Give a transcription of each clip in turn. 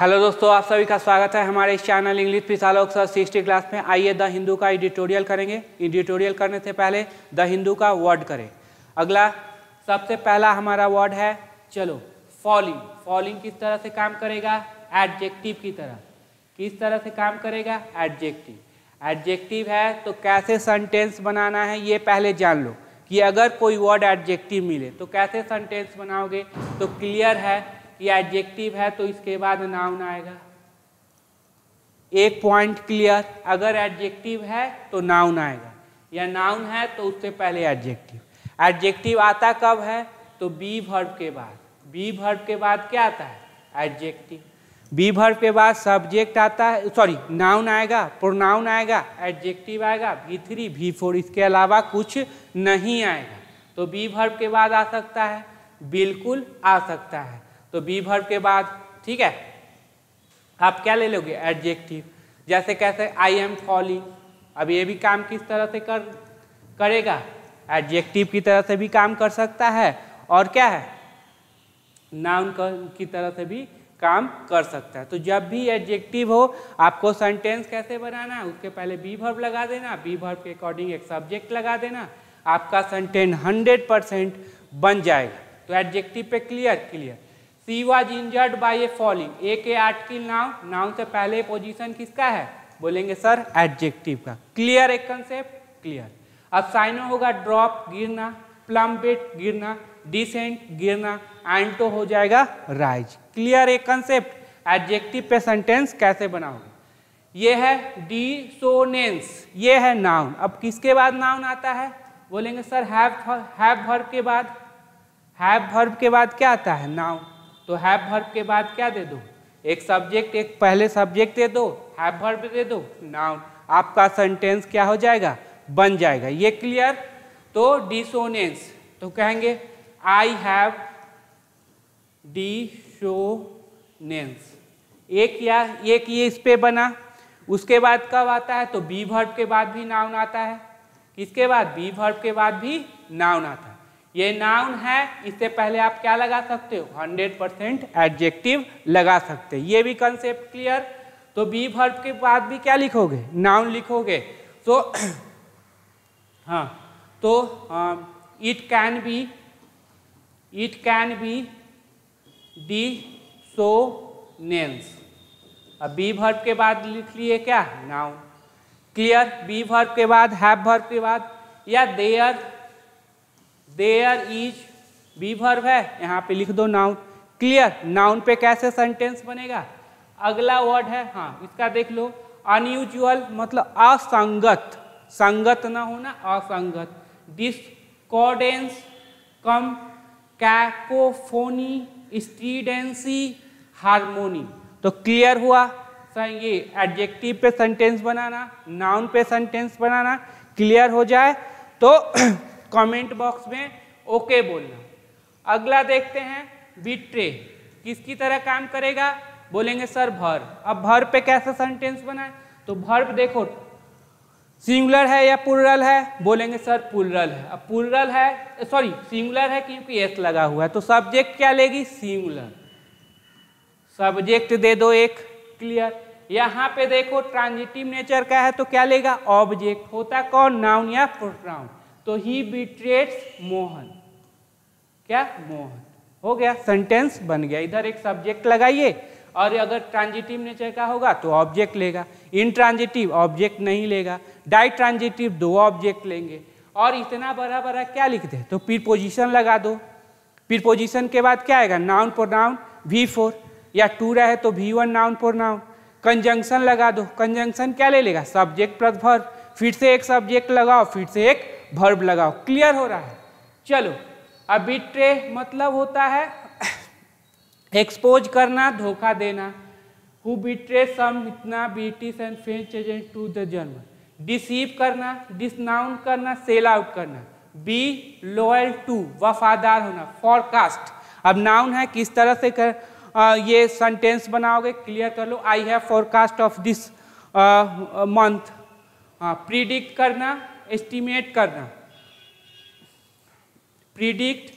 Hello दोस्तों, आप सभी का स्वागत है हमारे इस चैनल इंग्लिश पिसालोक सर 60 क्लास में। आइए द हिंदू का एडिटोरियल करेंगे। एडिटोरियल करने से पहले द हिंदू का वर्ड करें। अगला सबसे पहला हमारा वर्ड है, चलो फॉलिंग। फॉलिंग किस तरह से काम करेगा? एडजेक्टिव की तरह। किस तरह से काम करेगा? एडजेक्टिव। एडजेक्टिव है तो कैसे सेंटेंस बनाना है ये पहले जान लो कि अगर कोई वर्ड एडजेक्टिव मिले तो कैसे सेंटेंस बनाओगे। तो क्लियर है कि एडजेक्टिव है तो इसके बाद नाउन आएगा। एक पॉइंट क्लियर, अगर एडजेक्टिव है तो नाउन आएगा, या नाउन है तो उससे पहले एडजेक्टिव। एडजेक्टिव आता कब है? तो बी वर्ब के बाद। बी वर्ब के बाद क्या आता है? एडजेक्टिव। बी वर्ब के बाद सब्जेक्ट आता है, सॉरी नाउन आएगा, प्रोनाउन आएगा, एडजेक्टिव आएगा, V3 V4, इसके अलावा कुछ नहीं आएगा। तो बी वर्ब के बाद आ सकता है, बिल्कुल आ सकता है। तो बी वर्ब के बाद, ठीक है, आप क्या ले लोगे? एडजेक्टिव। जैसे कैसे? I am falling. अब ये भी काम किस तरह से करेगा? एडजेक्टिव की तरह से भी काम कर सकता है, और क्या है, नाउन की तरह से भी काम कर सकता है। तो जब भी एडजेक्टिव हो, आपको सेंटेंस कैसे बनाना है? उसके पहले बी वर्ब लगा देना, बी वर्ब के अकॉर्डिंग एक सब्जेक्ट लगा देना, आपका सेंटेंस 100% बन जाएगा। तो एडजेक्टिव पे clear. She was injured by a falling. एक आर्टिकल नाउन, नाउन से पहले पोजीशन किसका है? बोलेंगे सर एडजेक्टिव का। क्लियर एक कंसेप्ट? क्लियर। अब साइनो होगा ड्रॉप, गिरना, प्लम्बेट, गिरना, डिसेंट, गिरना, एंटो हो जाएगा राइज। क्लियर एक कंसेप्ट? एडजेक्टिव पे सेंटेंस कैसे बनाओगे? ये है डिसोनेंस, ये है नाउन। अब किसके बाद नाउन आता है? बोलेंगे सर हैव वर्ब के बाद। हैव वर्ब के बाद क्या आता है? नाउन। तो हैव वर्ब के बाद क्या दे दो? एक सब्जेक्ट, एक पहले सब्जेक्ट दे दो, हैव वर्ब दे दो, नाउन। आपका सेंटेंस क्या हो जाएगा? बन जाएगा। ये क्लियर? तो डिसोनेंस तो कहेंगे आई हैव डिसोनेंस। एक ये इस पे बना। उसके बाद कब आता है? तो बी वर्ब के बाद भी नाउन आता है। किसके बाद? बी वर्ब के बाद भी नाउन आता है। ये नाउन है, इससे पहले आप क्या लगा सकते हो? 100% एडजेक्टिव लगा सकते हैं। ये भी कंसेप्ट क्लियर? तो बी वर्ब के बाद भी क्या लिखोगे? नाउन लिखोगे। तो हाँ, तो इट कैन बी डिसोनेंस। अब बी वर्ब के बाद लिख लिए क्या? नाउन। क्लियर? बी वर्ब के बाद, हैव वर्ब के बाद, या देयर इज बी वर्ब है, यहाँ पे लिख दो नाउन। क्लियर? नाउन पे कैसे सेंटेंस बनेगा? अगला वर्ड है, हाँ इसका देख लो, अनयूजुअल मतलब असंगत, संगत ना होना, असंगत। डिस्कॉर्डेंस, कम, कैकोफोनी, स्टीडेंसी, हार्मोनी। तो क्लियर हुआ? ये एडजेक्टिव पे सेंटेंस बनाना, नाउन पे सेंटेंस बनाना क्लियर हो जाए तो कमेंट बॉक्स में ओके बोलना। अगला देखते हैं, बिट्रे। किसकी तरह काम करेगा? बोलेंगे सर वर्ब। अब वर्ब पे कैसा सेंटेंस बनाए? तो वर्ब देखो सिंगुलर है या प्लुरल है? बोलेंगे सर प्लुरल है। अब प्लुरल है, सॉरी सिंगुलर है क्योंकि एस लगा हुआ है, तो सब्जेक्ट क्या लेगी? सिंगुलर। सब्जेक्ट दे दो एक। क्लियर? यहाँ पे देखो ट्रांजिटिव नेचर का है तो क्या लेगा? ऑब्जेक्ट। होता कौन? नाउन या प्रोनाउन। तो ही बिट्रेड्स मोहन। क्या? मोहन। हो गया, सेंटेंस बन गया। इधर एक सब्जेक्ट लगाइए, और अगर ट्रांजिटिव नेचर का होगा तो ऑब्जेक्ट लेगा। इनट्रांजिटिव ऑब्जेक्ट नहीं लेगा। डाइट्रांजिटिव 2 ऑब्जेक्ट लेंगे। और इतना बड़ा क्या लिख दे? तो प्रीपोजिशन लगा दो। प्रीपोजिशन के बाद क्या आएगा? नाउन प्रोनाउन V4, या 2 रहे तो V1 नाउन प्रोनाउन। कंजंक्शन लगा दो। कंजंक्शन क्या ले लेगा? Subject plus verb. फिर से एक सब्जेक्ट लगाओ, फिर से एक वर्ब लगाओ। क्लियर हो रहा है? चलो, अब बिट्रे मतलब होता है एक्सपोज करना, धोखा देना। हु बिट्रे सम इतना British and French agent to the German. Deceive करना, डिसनाउन करना, सेल आउट करना। बी लॉयल टू, वफादार होना। फॉरकास्ट, अब नाउन है, किस तरह से ये सेंटेंस बनाओगे? क्लियर कर लो। I have forecast of this month. Predict करना, एस्टिमेट करना। Predict,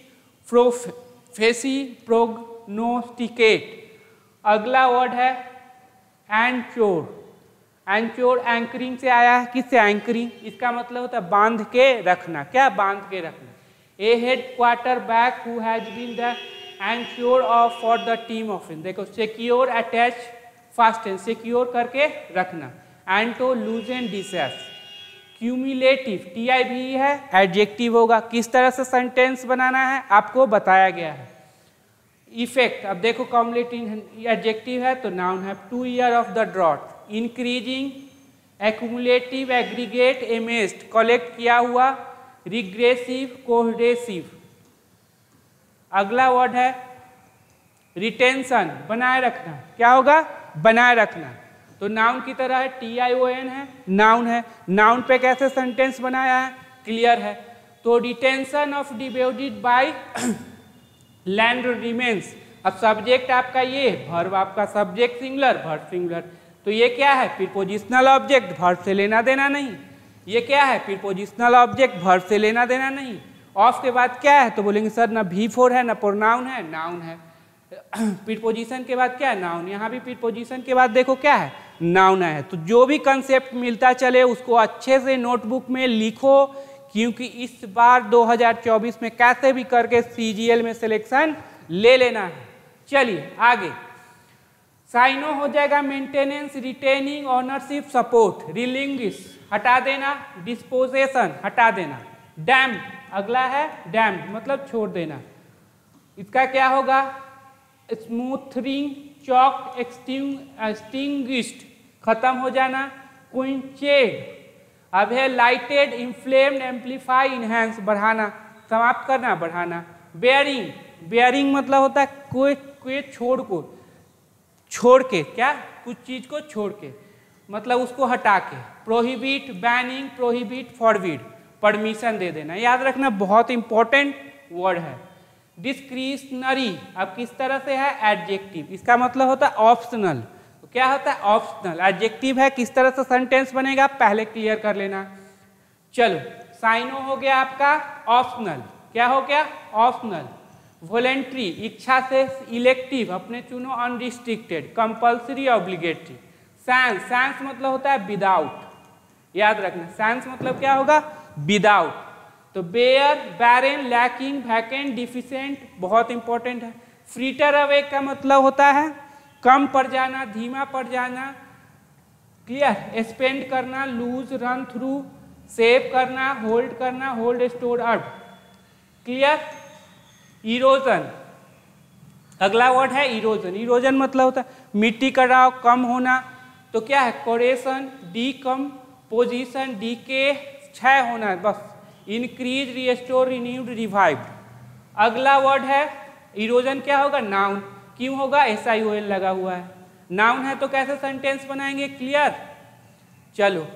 prophecy, prognosticate. अगला वर्ड है एंचोर। एंचोर एंकरिंग से आया है। किससे? एंकरिंग। इसका मतलब होता है बांध के रखना। क्या? बांध के रखना। A head quarterback who has been the anchor of for the team of in. देखो सिक्योर, अटैच, फास्टन, सिक्योर करके रखना। एंटो, लूजन, डिसेस। क्यूमुलेटिव, TIV है, एडजेक्टिव होगा। किस तरह से सेंटेंस बनाना है आपको बताया गया है। इफेक्ट, अब देखो कॉम्युलेटिव एडजेक्टिव है तो नाउन है। 2 year of the drought. Increasing, accumulative, aggregate, amassed, collect किया हुआ। Regressive, cohesive. अगला वर्ड है रिटेंशन, बनाए रखना। क्या होगा? बनाए रखना। तो नाउन की तरह है, TION है, नाउन है। नाउन पे कैसे सेंटेंस बनाया है? क्लियर है। तो retention of devoted by land remains. अब सब्जेक्ट आपका ये, वर्ब आपका सब्जेक्ट सिंगुलर, वर्ब सिंगुलर। तो ये क्या है? प्रीपोजिशनल ऑब्जेक्ट, वर्ब से लेना देना नहीं। ये क्या है? प्रीपोजिशनल ऑब्जेक्ट, वर्ब से लेना देना नहीं। ऑफ के बाद क्या है? तो बोलेंगे सर ना V4 है ना प्रोनाउन है, नाउन है। प्रीपोजिशन के बाद क्या है? नाउन। यहाँ भी प्रीपोजिशन के बाद देखो क्या है? नाउन है। तो जो भी कंसेप्ट मिलता चले उसको अच्छे से नोटबुक में लिखो, क्योंकि इस बार 2024 में कैसे भी करके CGL में सिलेक्शन ले लेना है। चलिए आगे। साइनो हो जाएगा मेंटेनेंस, रिटेनिंग, ऑनरशिप, सपोर्ट। रिलिंग्विश हटा देना, डिस्पोजेशन हटा देना। डैम्ड, अगला है डैम्ड मतलब छोड़ देना। इसका क्या होगा? स्मूथरिंग, चॉक, एक्सटिंग्विश्ड खत्म हो जाना। क्विंचेड, अब है लाइटेड, इन्फ्लेम्ड, एम्पलीफाई, इनहेंस बढ़ाना, समाप्त करना, बढ़ाना। बेयरिंग, बेयरिंग मतलब होता है कोई छोड़ के, क्या? कुछ चीज को छोड़ के, मतलब उसको हटा के। Prohibit, banning, prohibit, forbid, permission दे देना। याद रखना बहुत इंपॉर्टेंट वर्ड है। डिस्क्रिशनरी, अब किस तरह से है? एडजेक्टिव। इसका मतलब होता है ऑप्शनल। तो क्या होता है? ऑप्शनल। एडजेक्टिव है, किस तरह से सेंटेंस बनेगा पहले क्लियर कर लेना। चलो, साइनो हो गया आपका ऑप्शनल। क्या हो गया? ऑप्शनल। वॉलेंट्री, इच्छा से। इलेक्टिव, अपने चुनो। Unrestricted, compulsory, obligatory. Sans, sans मतलब होता है विदाउट। याद रखना सैंस मतलब क्या होगा? विदाउट। तो बेयर, बैरन, लैकिंग, वैकेंट, डिफिशिएंट बहुत इंपॉर्टेंट है। फ्रीटर अवे का मतलब होता है कम पड़ जाना, धीमा पड़ जाना। क्लियर? स्पेंड करना, लूज, रन थ्रू, सेव करना, होल्ड करना, होल्ड, स्टोर, अर्ब। क्लियर? इरोजन, अगला वर्ड है इरोजन। इरोजन मतलब होता है मिट्टी का कटाव, कम होना। तो क्या है? कोरेशन, डीकम्पोजिशन, डीके, क्षय होना, बस। Increase, restore, renewed, revived. अगला वर्ड है इरोजन। क्या होगा? नाउन। क्यों होगा? SION लगा हुआ है। नाउन है तो कैसे सेंटेंस बनाएंगे? क्लियर? चलो,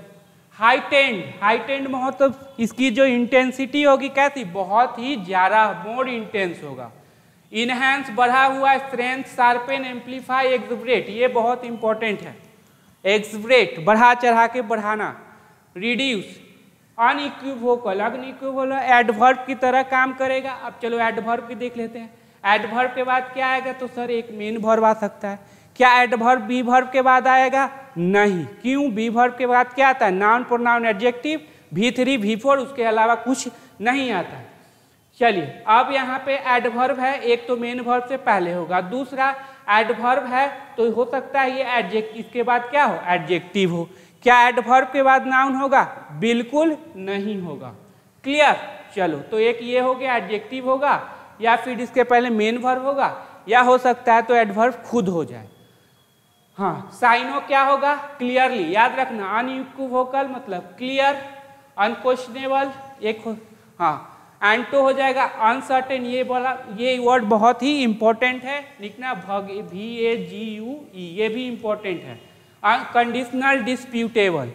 हाइटेंड, हाइटेंड मतलब इसकी जो इंटेंसिटी होगी कैसी? बहुत ही ज्यादा, मोर इंटेंस होगा। इनहेंस, बढ़ा हुआ। स्ट्रेंथ, शार्पेन, एम्पलीफाई, एक्सब्रेट, ये बहुत इंपॉर्टेंट है। एक्सब्रेट, बढ़ा चढ़ा के बढ़ाना। रिड्यूस, अनइक्विवोकल, अनइक्विवोकल एडवर्ब की तरह काम करेगा। अब चलो एडवर्ब की देख लेते हैं। एडवर्ब के बाद क्या आएगा? तो सर एक मेन वर्ब आ सकता है। क्या एडवर्ब बी वर्ब के बाद आएगा? नहीं। क्यों? बी वर्ब के बाद क्या आता है? Noun, pronoun, adjective, V3, V4, उसके अलावा कुछ नहीं आता। चलिए अब यहाँ पे एडवर्ब है, एक तो मेन वर्ब से पहले होगा, दूसरा एडवर्ब है तो हो सकता है ये एडजेक्टिव, इसके बाद क्या हो? एडजेक्टिव हो। क्या एडवर्ब के बाद नाउन होगा? बिल्कुल नहीं होगा। क्लियर? चलो, तो एक ये हो गया एडजेक्टिव होगा, या फिर इसके पहले मेन वर्ब होगा, या हो सकता है तो एडवर्ब खुद हो जाए। हाँ, साइनो क्या होगा? क्लियरली, याद रखना। अनइक्विवोकल मतलब क्लियर, अनक्वेश्चनेबल एक हो। हाँ, एंटो हो जाएगा अनसर्टेन, ये वर्ड बहुत ही इंपॉर्टेंट है, लिखना VAGUE, ये भी इंपॉर्टेंट है। Unconditional, disputable.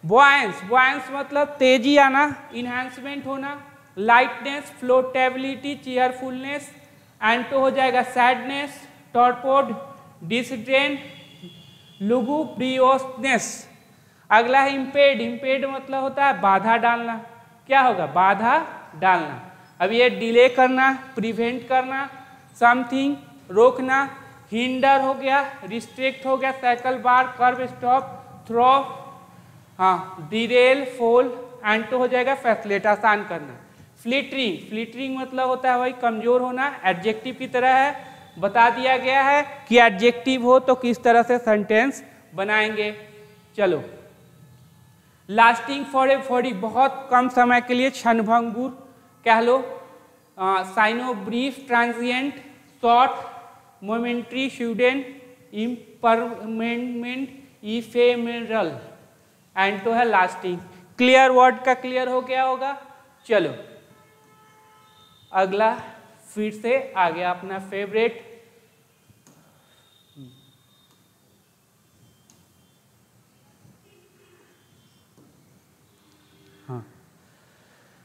बॉयंस, बॉयंस मतलब तेजी आना, इन्हांसमेंट होना। Lightness, फ्लोटेबिलिटी, cheerfulness. एंटो हो जाएगा सैडनेस, टॉर्पोड, डिसड्रेन, लुगुब्रियोसनेस। अगला है इम्पेड, इम्पेड मतलब होता है बाधा डालना। क्या होगा? बाधा डालना। अब ये डिले करना, प्रिवेंट करना, समथिंग रोकना, हिंडर हो गया, रिस्ट्रिक्ट हो गया, साइकिल बार, कर्व स्टॉप, थ्रो, हाँ, डिरेल, फोल, एंटो हो जाएगा फैसिलेट, आसान करना। फ्लिटरिंग, फ्लिटरिंग मतलब होता है वही कमजोर होना, एडजेक्टिव की तरह है, बता दिया गया है कि एडजेक्टिव हो तो किस तरह से सेंटेंस बनाएंगे। चलो, लास्टिंग फॉर ए बहुत कम समय के लिए, क्षणभंगुर कह लो, syno brief, transient, short, momentary, sudden, impermanent, ephemeral, anto है लास्टिंग। क्लियर, वर्ड का क्लियर हो गया होगा। चलो अगला फिर से आ गया अपना favourite,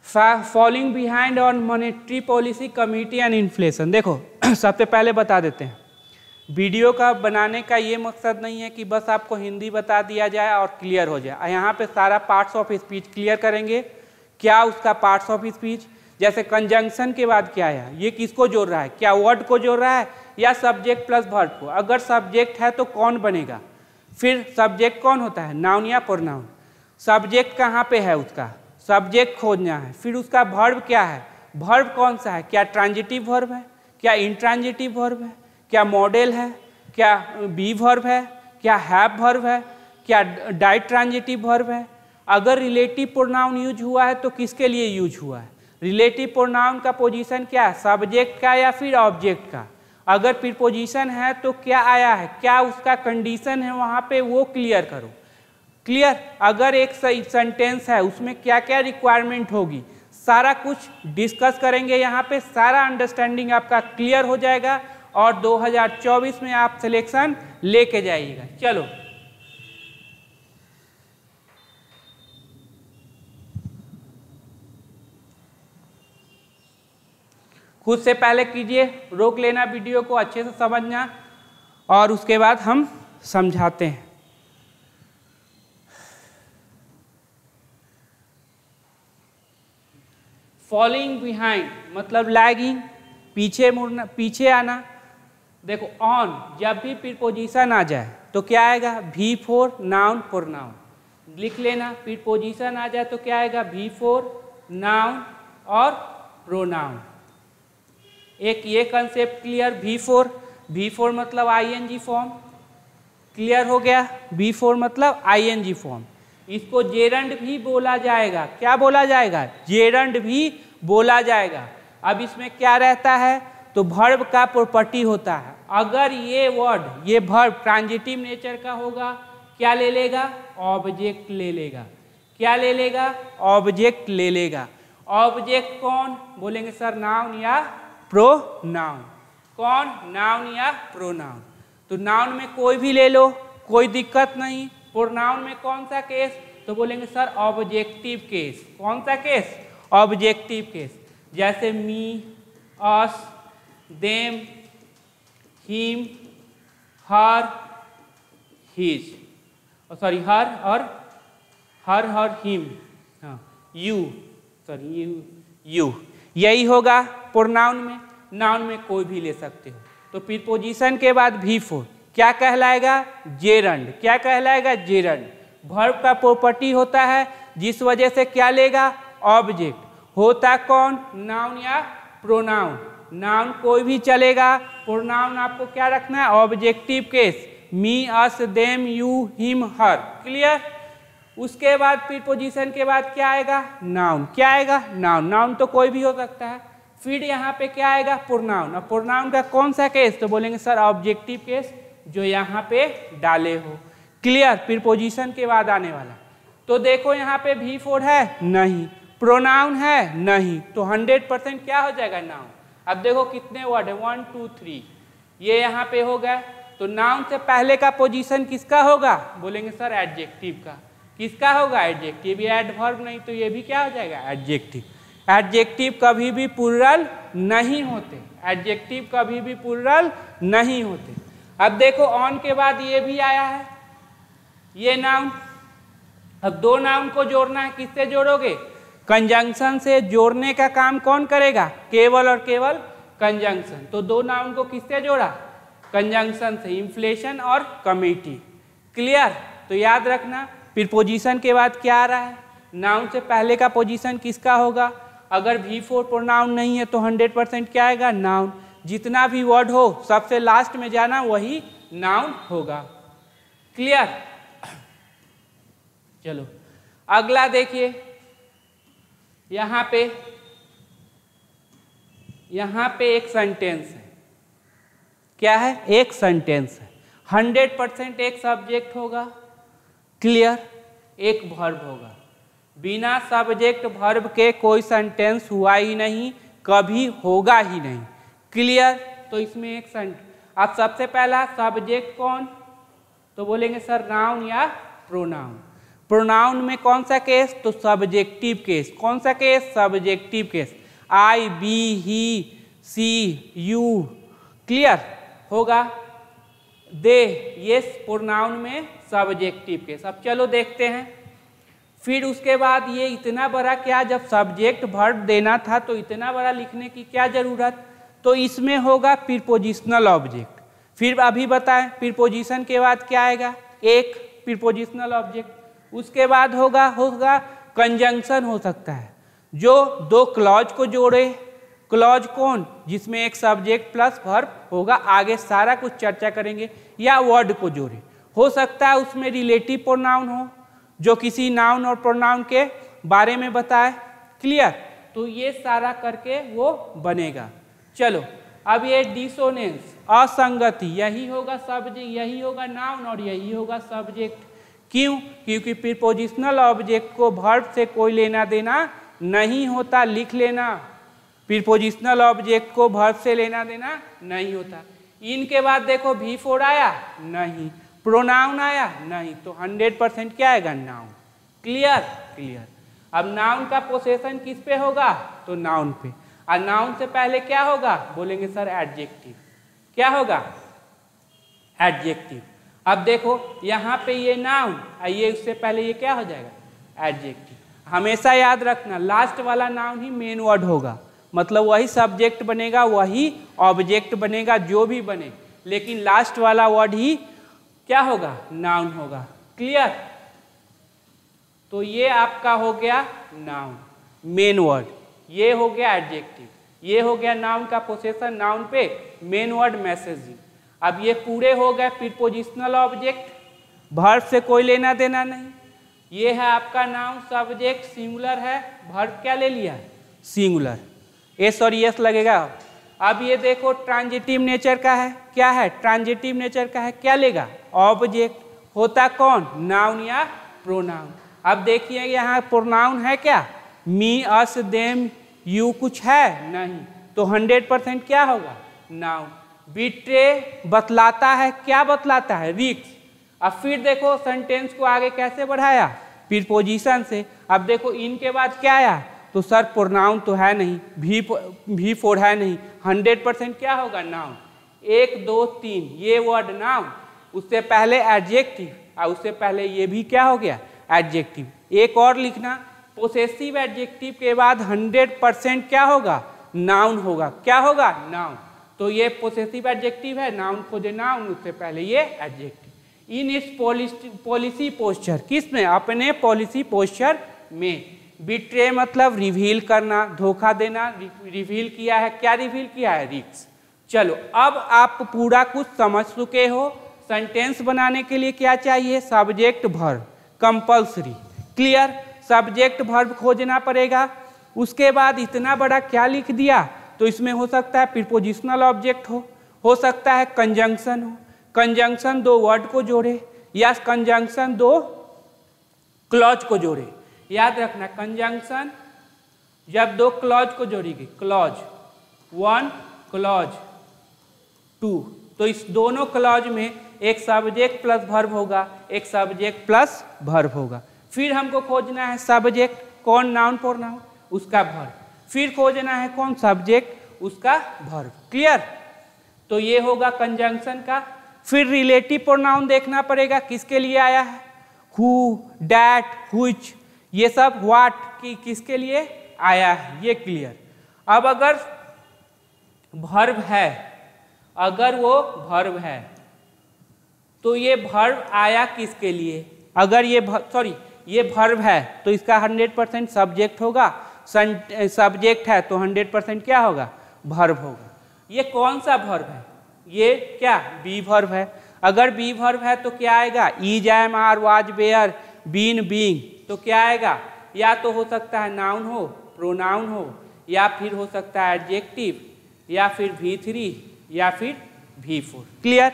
following behind on monetary policy committee and inflation. देखो सबसे पहले बता देते हैं, वीडियो का बनाने का ये मकसद नहीं है कि बस आपको हिंदी बता दिया जाए और क्लियर हो जाए। यहाँ पे सारा पार्ट्स ऑफ स्पीच क्लियर करेंगे। क्या उसका पार्ट्स ऑफ स्पीच, जैसे कंजंक्शन के बाद क्या है, ये किसको जोड़ रहा है, क्या वर्ड को जोड़ रहा है या सब्जेक्ट प्लस वर्ब को। अगर सब्जेक्ट है तो कौन बनेगा, फिर सब्जेक्ट कौन होता है, नाउन या प्रोनाउन। सब्जेक्ट कहाँ पे है, उसका सब्जेक्ट खोजना है। फिर उसका वर्ब क्या है, वर्ब कौन सा है, क्या ट्रांजिटिव वर्ब है, क्या इंट्रांजिटिव वर्ब है, क्या मॉडल है, क्या बी वर्ब है, क्या हैव वर्ब है, क्या डाई ट्रांजिटिव वर्ब है। अगर रिलेटिव प्रोनाउन यूज हुआ है तो किसके लिए यूज हुआ है, रिलेटिव प्रोनाउन का पोजीशन क्या है, सब्जेक्ट का या फिर ऑब्जेक्ट का। अगर प्रीपोजिशन है तो क्या आया है, क्या उसका कंडीशन है वहाँ पे, वो क्लियर करो। क्लियर, अगर एक सेंटेंस है उसमें क्या क्या रिक्वायरमेंट होगी, सारा कुछ डिस्कस करेंगे यहाँ पे, सारा अंडरस्टैंडिंग आपका क्लियर हो जाएगा और 2024 में आप सिलेक्शन लेके जाइएगा। चलो खुद से पहले कीजिए, रोक लेना वीडियो को, अच्छे से समझना और उसके बाद हम समझाते हैं। फॉलोइंग बिहाइंड मतलब लैगिंग, पीछे मुड़ना, पीछे आना। देखो ऑन, जब भी प्रीपोजिशन आ जाए तो क्या आएगा, V4 नाउन प्रोनाउन। लिख लेना, प्रीपोजिशन आ जाए तो क्या आएगा, V4 नाउन और प्रोनाउन। एक ये कंसेप्ट क्लियर, V4 मतलब ING फॉर्म, क्लियर हो गया। V4 मतलब ING फॉर्म। इसको जेरंड भी बोला जाएगा, क्या बोला जाएगा, जेरंड भी बोला जाएगा। अब इसमें क्या रहता है, तो वर्ब का प्रॉपर्टी होता है। अगर ये वर्ड, ये वर्ब ट्रांजिटिव नेचर का होगा, क्या ले लेगा, ऑब्जेक्ट ले लेगा। क्या ले लेगा, ऑब्जेक्ट ले लेगा। ऑब्जेक्ट कौन, बोलेंगे सर नाउन या प्रोनाउन। कौन, नाउन या प्रोनाउन। तो नाउन में कोई भी ले लो, कोई दिक्कत नहीं। प्रोनाउन में कौन सा केस, तो बोलेंगे सर ऑब्जेक्टिव केस। कौन सा केस, ऑब्जेक्टिव केस। जैसे मी, अस, देम, हिम, हर, हिज, सॉरी हर और हिम, हाँ, यू, सॉरी यू, यही होगा प्रोनाउन में। नाउन में कोई भी ले सकते हो। तो प्रीपोजिशन के बाद V4 क्या कहलाएगा, जेरंड। क्या कहलाएगा, जेरंड। वर्ब का प्रॉपर्टी होता है जिस वजह से क्या लेगा, ऑब्जेक्ट। होता कौन, नाउन या प्रोनाउन। नाउन कोई भी चलेगा, प्रोनाउन आपको क्या रखना है, objective case. Me, us, them, you, him, her. Clear. उसके बाद प्रीपोजिशन के बाद क्या आएगा, नाउन। क्या आएगा, नाउन। नाउन तो कोई भी हो सकता है। फिर यहाँ पे क्या आएगा, प्रोनाउन। अब प्रोनाउन का कौन सा केस, तो बोलेंगे सर ऑब्जेक्टिव केस, जो यहाँ पे डाले हो। क्लियर। प्रीपोजिशन के बाद आने वाला। तो देखो यहाँ पे V4 है, नहीं। प्रोनाउन है, नहीं। तो 100% क्या हो जाएगा, नाउन। अब देखो कितने वर्ड है, 1 2 3, ये यहाँ पे हो गया। तो नाउन से पहले का पोजीशन किसका होगा, बोलेंगे सर एडजेक्टिव का। किसका होगा, एडजेक्टिव। ये एडवर्ब नहीं तो ये भी क्या हो जाएगा, एडजेक्टिव। एडजेक्टिव कभी भी प्लूरल नहीं होते। एडजेक्टिव कभी भी प्लूरल नहीं होते। अब देखो ऑन के बाद ये भी आया है, ये नाउन। अब दो नाउन को जोड़ना है, किससे जोड़ोगे, कंजंक्शन से। जोड़ने का काम कौन करेगा, केवल और केवल कंजंक्शन। तो दो नाउन को किससे जोड़ा, कंजंक्शन से इन्फ्लेशन और कमिटी। क्लियर? तो याद रखना प्रीपोजिशन के बाद क्या आ रहा है, नाउन से पहले का पोजीशन किसका होगा। अगर V4 प्रोनाउन नहीं है तो 100% क्या आएगा, नाउन। जितना भी वर्ड हो सबसे लास्ट में जाना वही नाउन होगा। क्लियर? चलो अगला देखिए, यहाँ पे एक सेंटेंस है। क्या है? एक सेंटेंस है। 100% एक सब्जेक्ट होगा। क्लियर? एक वर्ब होगा। बिना सब्जेक्ट वर्ब के कोई सेंटेंस हुआ ही नहीं, कभी होगा ही नहीं। क्लियर? तो इसमें एक अब सबसे पहला सब्जेक्ट कौन, तो बोलेंगे सर नाउन या प्रोनाउन। प्रोनाउन में कौन सा केस, तो सब्जेक्टिव केस। कौन सा case? Subjective case. I, we, he, she, you. Clear होगा। दे, ये प्रोनाउन में सब्जेक्टिव केस। अब चलो देखते हैं। फिर उसके बाद ये इतना बड़ा क्या, जब सब्जेक्ट वर्ब देना था तो इतना बड़ा लिखने की क्या जरूरत, तो इसमें होगा प्रीपोजिशनल ऑब्जेक्ट। फिर अभी बताएं प्रीपोजिशन के बाद क्या आएगा, एक प्रीपोजिशनल ऑब्जेक्ट। उसके बाद होगा कंजंक्शन हो सकता है, जो दो क्लॉज को जोड़े। क्लॉज कौन, जिसमें एक सब्जेक्ट प्लस वर्ब होगा, आगे सारा कुछ चर्चा करेंगे। या वर्ड को जोड़े, हो सकता है उसमें रिलेटिव प्रोनाउन हो जो किसी नाउन और प्रोनाउन के बारे में बताए। क्लियर? तो ये सारा करके वो बनेगा। चलो अब ये डिसोनेंस, असंगति, यही होगा सब्जेक्ट, यही होगा नाउन और यही होगा सब्जेक्ट। क्यों? क्योंकि प्रीपोजिशनल ऑब्जेक्ट को वर्ब से कोई लेना देना नहीं होता। लिख लेना, प्रीपोजिशनल ऑब्जेक्ट को वर्ब से लेना देना नहीं होता। इनके बाद देखो V4 आया नहीं, प्रोनाउन आया नहीं, तो 100% क्या आएगा, नाउन। क्लियर? क्लियर। अब नाउन का पोसेशन किस पे होगा, तो नाउन पे। और नाउन से पहले क्या होगा, बोलेंगे सर एडजेक्टिव। क्या होगा, एडजेक्टिव। अब देखो यहाँ पे ये नाउन, ये उससे पहले ये क्या हो जाएगा, एडजेक्टिव। हमेशा याद रखना लास्ट वाला नाउन ही मेन वर्ड होगा, मतलब वही सब्जेक्ट बनेगा, वही ऑब्जेक्ट बनेगा, जो भी बने, लेकिन लास्ट वाला वर्ड ही क्या होगा, नाउन होगा। क्लियर? तो ये आपका हो गया नाउन, मेन वर्ड। ये हो गया एडजेक्टिव, ये हो गया नाउन का पोसेशन, नाउन पे मेन वर्ड मैसेजिंग। अब ये पूरे हो गए प्रीपोजिशनल ऑब्जेक्ट, वर्ब से कोई लेना देना नहीं। ये है आपका नाउन, सब्जेक्ट सिंगुलर है, वर्ब क्या ले लिया, सिंगुलर। एस और यस लगेगा। अब ये देखो ट्रांजिटिव नेचर का है। क्या है, ट्रांजिटिव नेचर का है, क्या लेगा, ऑब्जेक्ट। होता कौन, नाउन या प्रोनाउन। अब देखिए यहाँ प्रोनाउन है क्या, मी, अस, देम, यू, कुछ है नहीं, तो 100% क्या होगा, नाउन। बिट्रे बतलाता है, क्या बतलाता है, रिक्स। अब फिर देखो सेंटेंस को आगे कैसे बढ़ाया, प्रीपोजिशन से। अब देखो इनके बाद क्या आया, तो सर प्रोनाउन तो है नहीं, V4 है नहीं, 100% क्या होगा, नाउन। 1 2 3 ये वर्ड नाउन, उससे पहले एडजेक्टिव, और उससे पहले ये भी क्या हो गया, एडजेक्टिव। एक और लिखना, पोसेसिव एडजेक्टिव के बाद 100% क्या होगा, नाउन होगा। क्या होगा, नाउन। तो ये पोसेसिव एडजेक्टिव है, नाउन खोजे नाउन, उससे पहले ये एडजेक्टिव। इन इस पॉलिसी पोस्चर, किस में, अपने पॉलिसी पोस्चर में। बिट्रे मतलब रिवील करना, धोखा देना, रिवील किया है, क्या रिवील किया है, रिक्स। चलो अब आप पूरा कुछ समझ चुके हो। सेंटेंस बनाने के लिए क्या चाहिए, subject verb compulsory. Clear? Subject verb खोजना पड़ेगा। उसके बाद इतना बड़ा क्या लिख दिया, तो इसमें हो सकता है प्रीपोजिशनल ऑब्जेक्ट हो सकता है कंजंक्शन हो, कंजंक्शन दो वर्ड को जोड़े, या कंजंक्शन दो क्लॉज को जोड़े। याद रखना कंजंक्शन जब दो क्लॉज को जोड़ेगी, क्लॉज 1 क्लॉज 2, तो इस दोनों क्लॉज में एक सब्जेक्ट प्लस वर्ब होगा, एक सब्जेक्ट प्लस वर्ब होगा। फिर हमको खोजना है सब्जेक्ट, कौन, नाउन प्रोनाउन, उसका वर्ब। फिर खोजना है कौन, सब्जेक्ट, उसका वर्ब। क्लियर? तो ये होगा कंजंक्शन का। फिर रिलेटिव प्रोनाउन देखना पड़ेगा, किसके लिए आया है, हु, डैट, व्हिच, ये सब व्हाट की किसके लिए आया है, ये क्लियर। अब अगर वर्ब है अगर वो वर्ब है तो ये वर्ब आया किसके लिए, अगर ये ये वर्ब है तो इसका 100% सब्जेक्ट होगा, सब्जेक्ट है तो 100% क्या होगा, वर्ब होगा। ये कौन सा वर्ब है, ये क्या बी वर्ब है। अगर बी वर्ब है तो क्या आएगा, is, am, are, was, were, been, being, तो क्या आएगा, या तो हो सकता है नाउन हो, प्रोनाउन हो, या फिर हो सकता है एडजेक्टिव, या फिर V3, या फिर V4। क्लियर।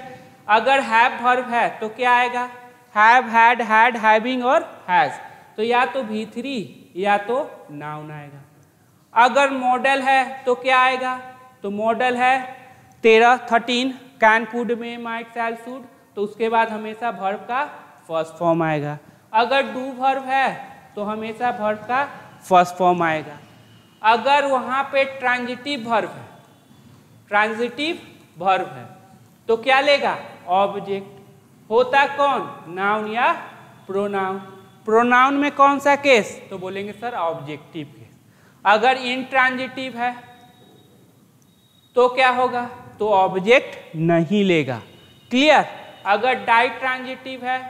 अगर हैव वर्ब है तो क्या आएगा, हैव, हैड, हैड, हैविंग और हैज, तो या तो V3 या तो नाउन आएगा। अगर मॉडल है तो क्या आएगा, तो मॉडल है 13 कैन, कुड, में, माइट, शैल, शुड, तो उसके बाद हमेशा वर्ब का फर्स्ट फॉर्म आएगा। अगर डू वर्ब है तो हमेशा वर्ब का फर्स्ट फॉर्म आएगा। अगर वहाँ पे ट्रांजिटिव वर्ब है, ट्रांजिटिव वर्ब है तो क्या लेगा, ऑब्जेक्ट। होता कौन, नाउन या प्रोनाउन। प्रोनाउन में कौन सा केस, तो बोलेंगे सर ऑब्जेक्टिव केस। अगर इंट्रांजिटिव है तो क्या होगा, तो ऑब्जेक्ट नहीं लेगा। क्लियर। अगर डाइट्रांजिटिव है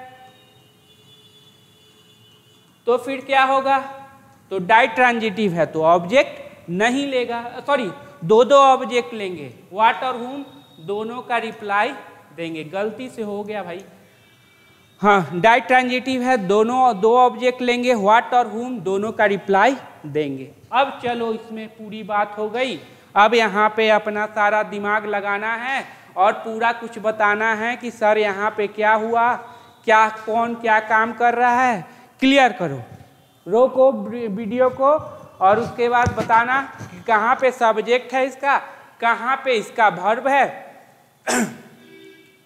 तो फिर क्या होगा, तो डाइट्रांजिटिव है तो ऑब्जेक्ट नहीं लेगा, सॉरी दो ऑब्जेक्ट लेंगे, व्हाट और हुम, दोनों का रिप्लाई देंगे। गलती से हो गया भाई, हाँ डाइट्रांजिटिव है, दो ऑब्जेक्ट लेंगे, व्हाट और हुम, दोनों का रिप्लाई देंगे। अब चलो इसमें पूरी बात हो गई। अब यहाँ पे अपना सारा दिमाग लगाना है और पूरा कुछ बताना है कि सर यहाँ पे क्या हुआ, क्या कौन क्या काम कर रहा है। क्लियर करो, रोको वीडियो को और उसके बाद बताना कि कहाँ पे सब्जेक्ट है इसका, कहाँ पे इसका वर्ब है,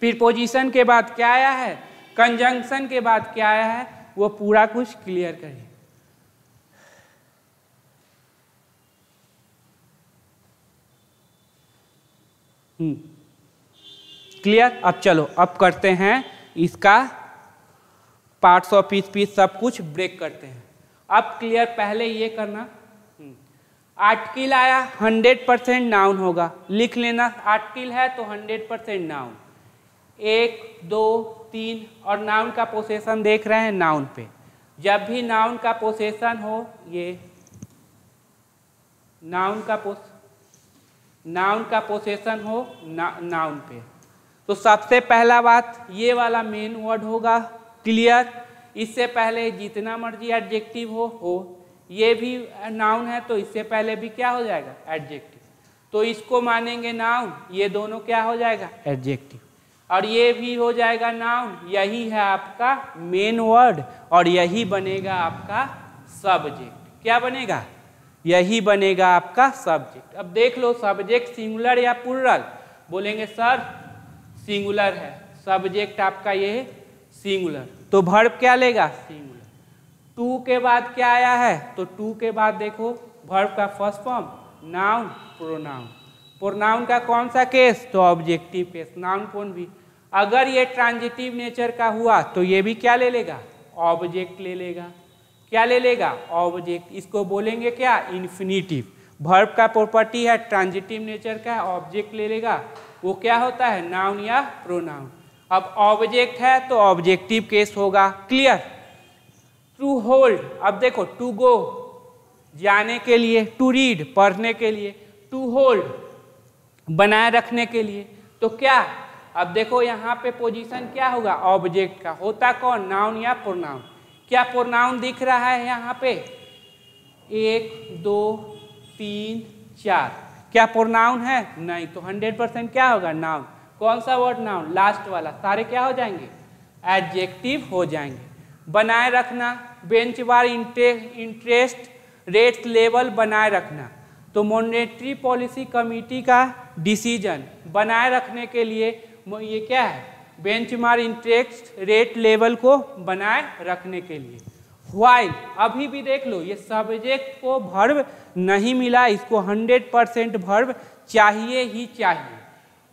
प्रीपोजिशन के बाद क्या आया है, कंजंक्शन के बाद क्या आया है, वो पूरा कुछ क्लियर करिए। क्लियर। अब चलो अब करते हैं इसका पार्ट्स ऑफ स्पीच, सब कुछ ब्रेक करते हैं। अब क्लियर, पहले ये करना, आर्टिकल आया 100% नाउन होगा, लिख लेना। आर्टिकल है तो 100% नाउन, 1, 2, 3 और नाउन का पोसेशन देख रहे हैं नाउन पे। जब भी नाउन का पोसेशन हो, ये नाउन का पोसेशन हो नाउन पे, तो सबसे पहला बात ये वाला मेन वर्ड होगा। क्लियर। इससे पहले जितना मर्जी एडजेक्टिव हो, ये भी नाउन है तो इससे पहले भी क्या हो जाएगा, एडजेक्टिव, तो इसको मानेंगे नाउन, ये दोनों क्या हो जाएगा, एडजेक्टिव, और ये भी हो जाएगा नाउन। यही है आपका मेन वर्ड और यही बनेगा आपका सब्जेक्ट। क्या बनेगा, यही बनेगा आपका सब्जेक्ट। अब देख लो सब्जेक्ट सिंगुलर या प्लूरल, बोलेंगे सर सिंगुलर है, सब्जेक्ट आपका ये सिंगुलर, तो वर्ब क्या लेगा, सिंगुलर। टू के बाद क्या आया है, तो टू के बाद देखो वर्ब का first form noun, pronoun. Pronoun का कौन सा केस, तो ऑब्जेक्टिव केस, नाउन कौन भी। अगर ये ट्रांजिटिव नेचर का हुआ तो ये भी क्या ले लेगा, ऑब्जेक्ट ले लेगा। क्या ले लेगा, ऑब्जेक्ट। इसको बोलेंगे क्या, इन्फिनिटिव। वर्ब का प्रॉपर्टी है ट्रांजिटिव नेचर का, ऑब्जेक्ट ले लेगा, वो क्या होता है, नाउन या प्रोनाउन। अब ऑब्जेक्ट है तो ऑब्जेक्टिव केस होगा। क्लियर। टू होल्ड, अब देखो टू गो जाने के लिए, टू रीड पढ़ने के लिए, टू होल्ड बनाए रखने के लिए, तो क्या, अब देखो यहाँ पे पोजीशन क्या होगा, ऑब्जेक्ट का। होता कौन, नाउन या प्रोनाउन। क्या प्रोनाउन दिख रहा है यहाँ पे, 1, 2, 3, 4, क्या प्रोनाउन है, नहीं, तो 100% क्या होगा, नाउन। कौन सा वर्ड, नाउन, लास्ट वाला, सारे क्या हो जाएंगे, एडजेक्टिव हो जाएंगे। बनाए रखना, बेंच बार, इंटरेस्ट रेट लेवल बनाए रखना, तो मॉनेटरी पॉलिसी कमेटी का डिसीजन बनाए रखने के लिए ये क्या है, बेंचमार्क इंटरेस्ट रेट लेवल को बनाए रखने के लिए। व्हाइल, अभी भी देख लो ये सब्जेक्ट को वर्ब नहीं मिला, इसको 100% वर्ब चाहिए ही चाहिए।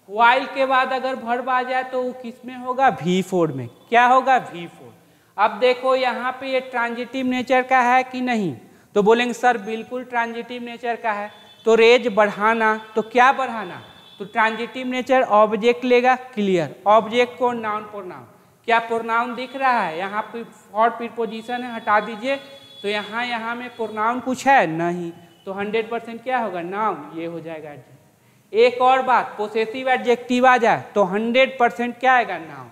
व्हाइल के बाद अगर वर्ब आ जाए तो वो किस में होगा, V4 में। क्या होगा, V4। अब देखो यहाँ पे ये ट्रांजिटिव नेचर का है कि नहीं, तो बोलेंगे सर बिल्कुल ट्रांजिटिव नेचर का है। तो रेज बढ़ाना, तो क्या बढ़ाना, तो ट्रांजिटिव नेचर ऑब्जेक्ट लेगा क्लियर, ऑब्जेक्ट को नाउन प्रोनाउन। क्या प्रोनाउन दिख रहा है? यहाँ पे फॉर प्रीपोजिशन है, हटा दीजिए। तो यहाँ में प्रोनाउन कुछ है नहीं, तो 100% क्या होगा? नाउन, ये हो जाएगा एडजेक्टिव। एक और बात, पोसेसिव एडजेक्टिव आ जाए तो 100% क्या आएगा? नाउन।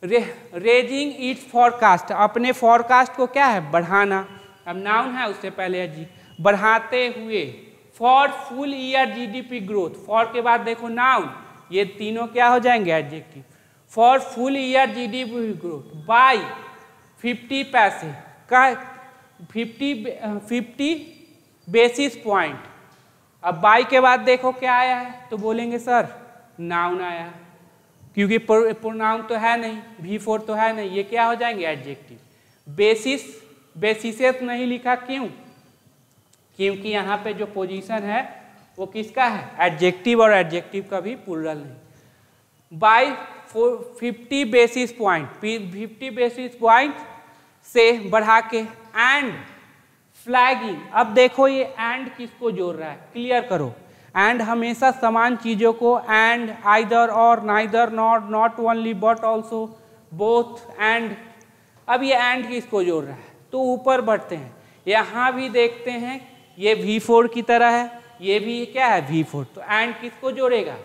रेजिंग इट्स फॉरकास्ट, अपने फॉरकास्ट को क्या है? बढ़ाना। अब नाउन है, उससे पहले एडजेक्टिव, बढ़ाते हुए। For full year GDP growth, for के बाद देखो नाउन, ये तीनों क्या हो जाएंगे? Adjective. For full year GDP growth by 50 पैसे का 50 बेसिस पॉइंट। अब बाय के बाद देखो क्या आया है, तो बोलेंगे सर नाउन आया है, क्योंकि प्रोनाउन तो है नहीं, V4 तो है नहीं, ये क्या हो जाएंगे? एडजेक्टिव। बेसिसेस नहीं लिखा, क्यों? क्योंकि यहाँ पे जो पोजीशन है वो किसका है? एडजेक्टिव, और एडजेक्टिव का भी प्लूरल नहीं। By 50 basis point, 50 basis point से बढ़ा के। एंड फ्लैगिंग, अब देखो ये एंड किसको जोड़ रहा है? क्लियर करो। एंड हमेशा समान चीज़ों को, एंड, आइदर और, neither, not, not only but also, both, and. अब ये एंड किसको जोड़ रहा है? तो ऊपर बढ़ते हैं, यहाँ भी देखते हैं, ये V4 की तरह है, ये भी क्या है? V4। तो एंड किसको जोड़ेगा?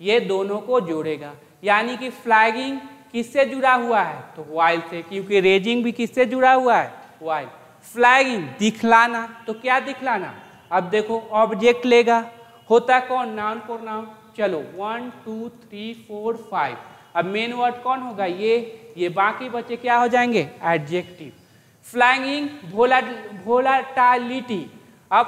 ये दोनों को जोड़ेगा। यानी कि फ्लैगिंग किससे जुड़ा हुआ है? तो वाइल से, क्योंकि रेजिंग भी किससे जुड़ा हुआ है? वाइल। फ्लैगिंग दिखलाना, तो क्या दिखलाना? अब देखो ऑब्जेक्ट लेगा, होता कौन? Noun pronoun. चलो 1 2 3 4 5, अब मेन वर्ड कौन होगा? ये बाकी बच्चे क्या हो जाएंगे? एडजेक्टिव। फ्लैगिंग वोलाटिलिटी, अब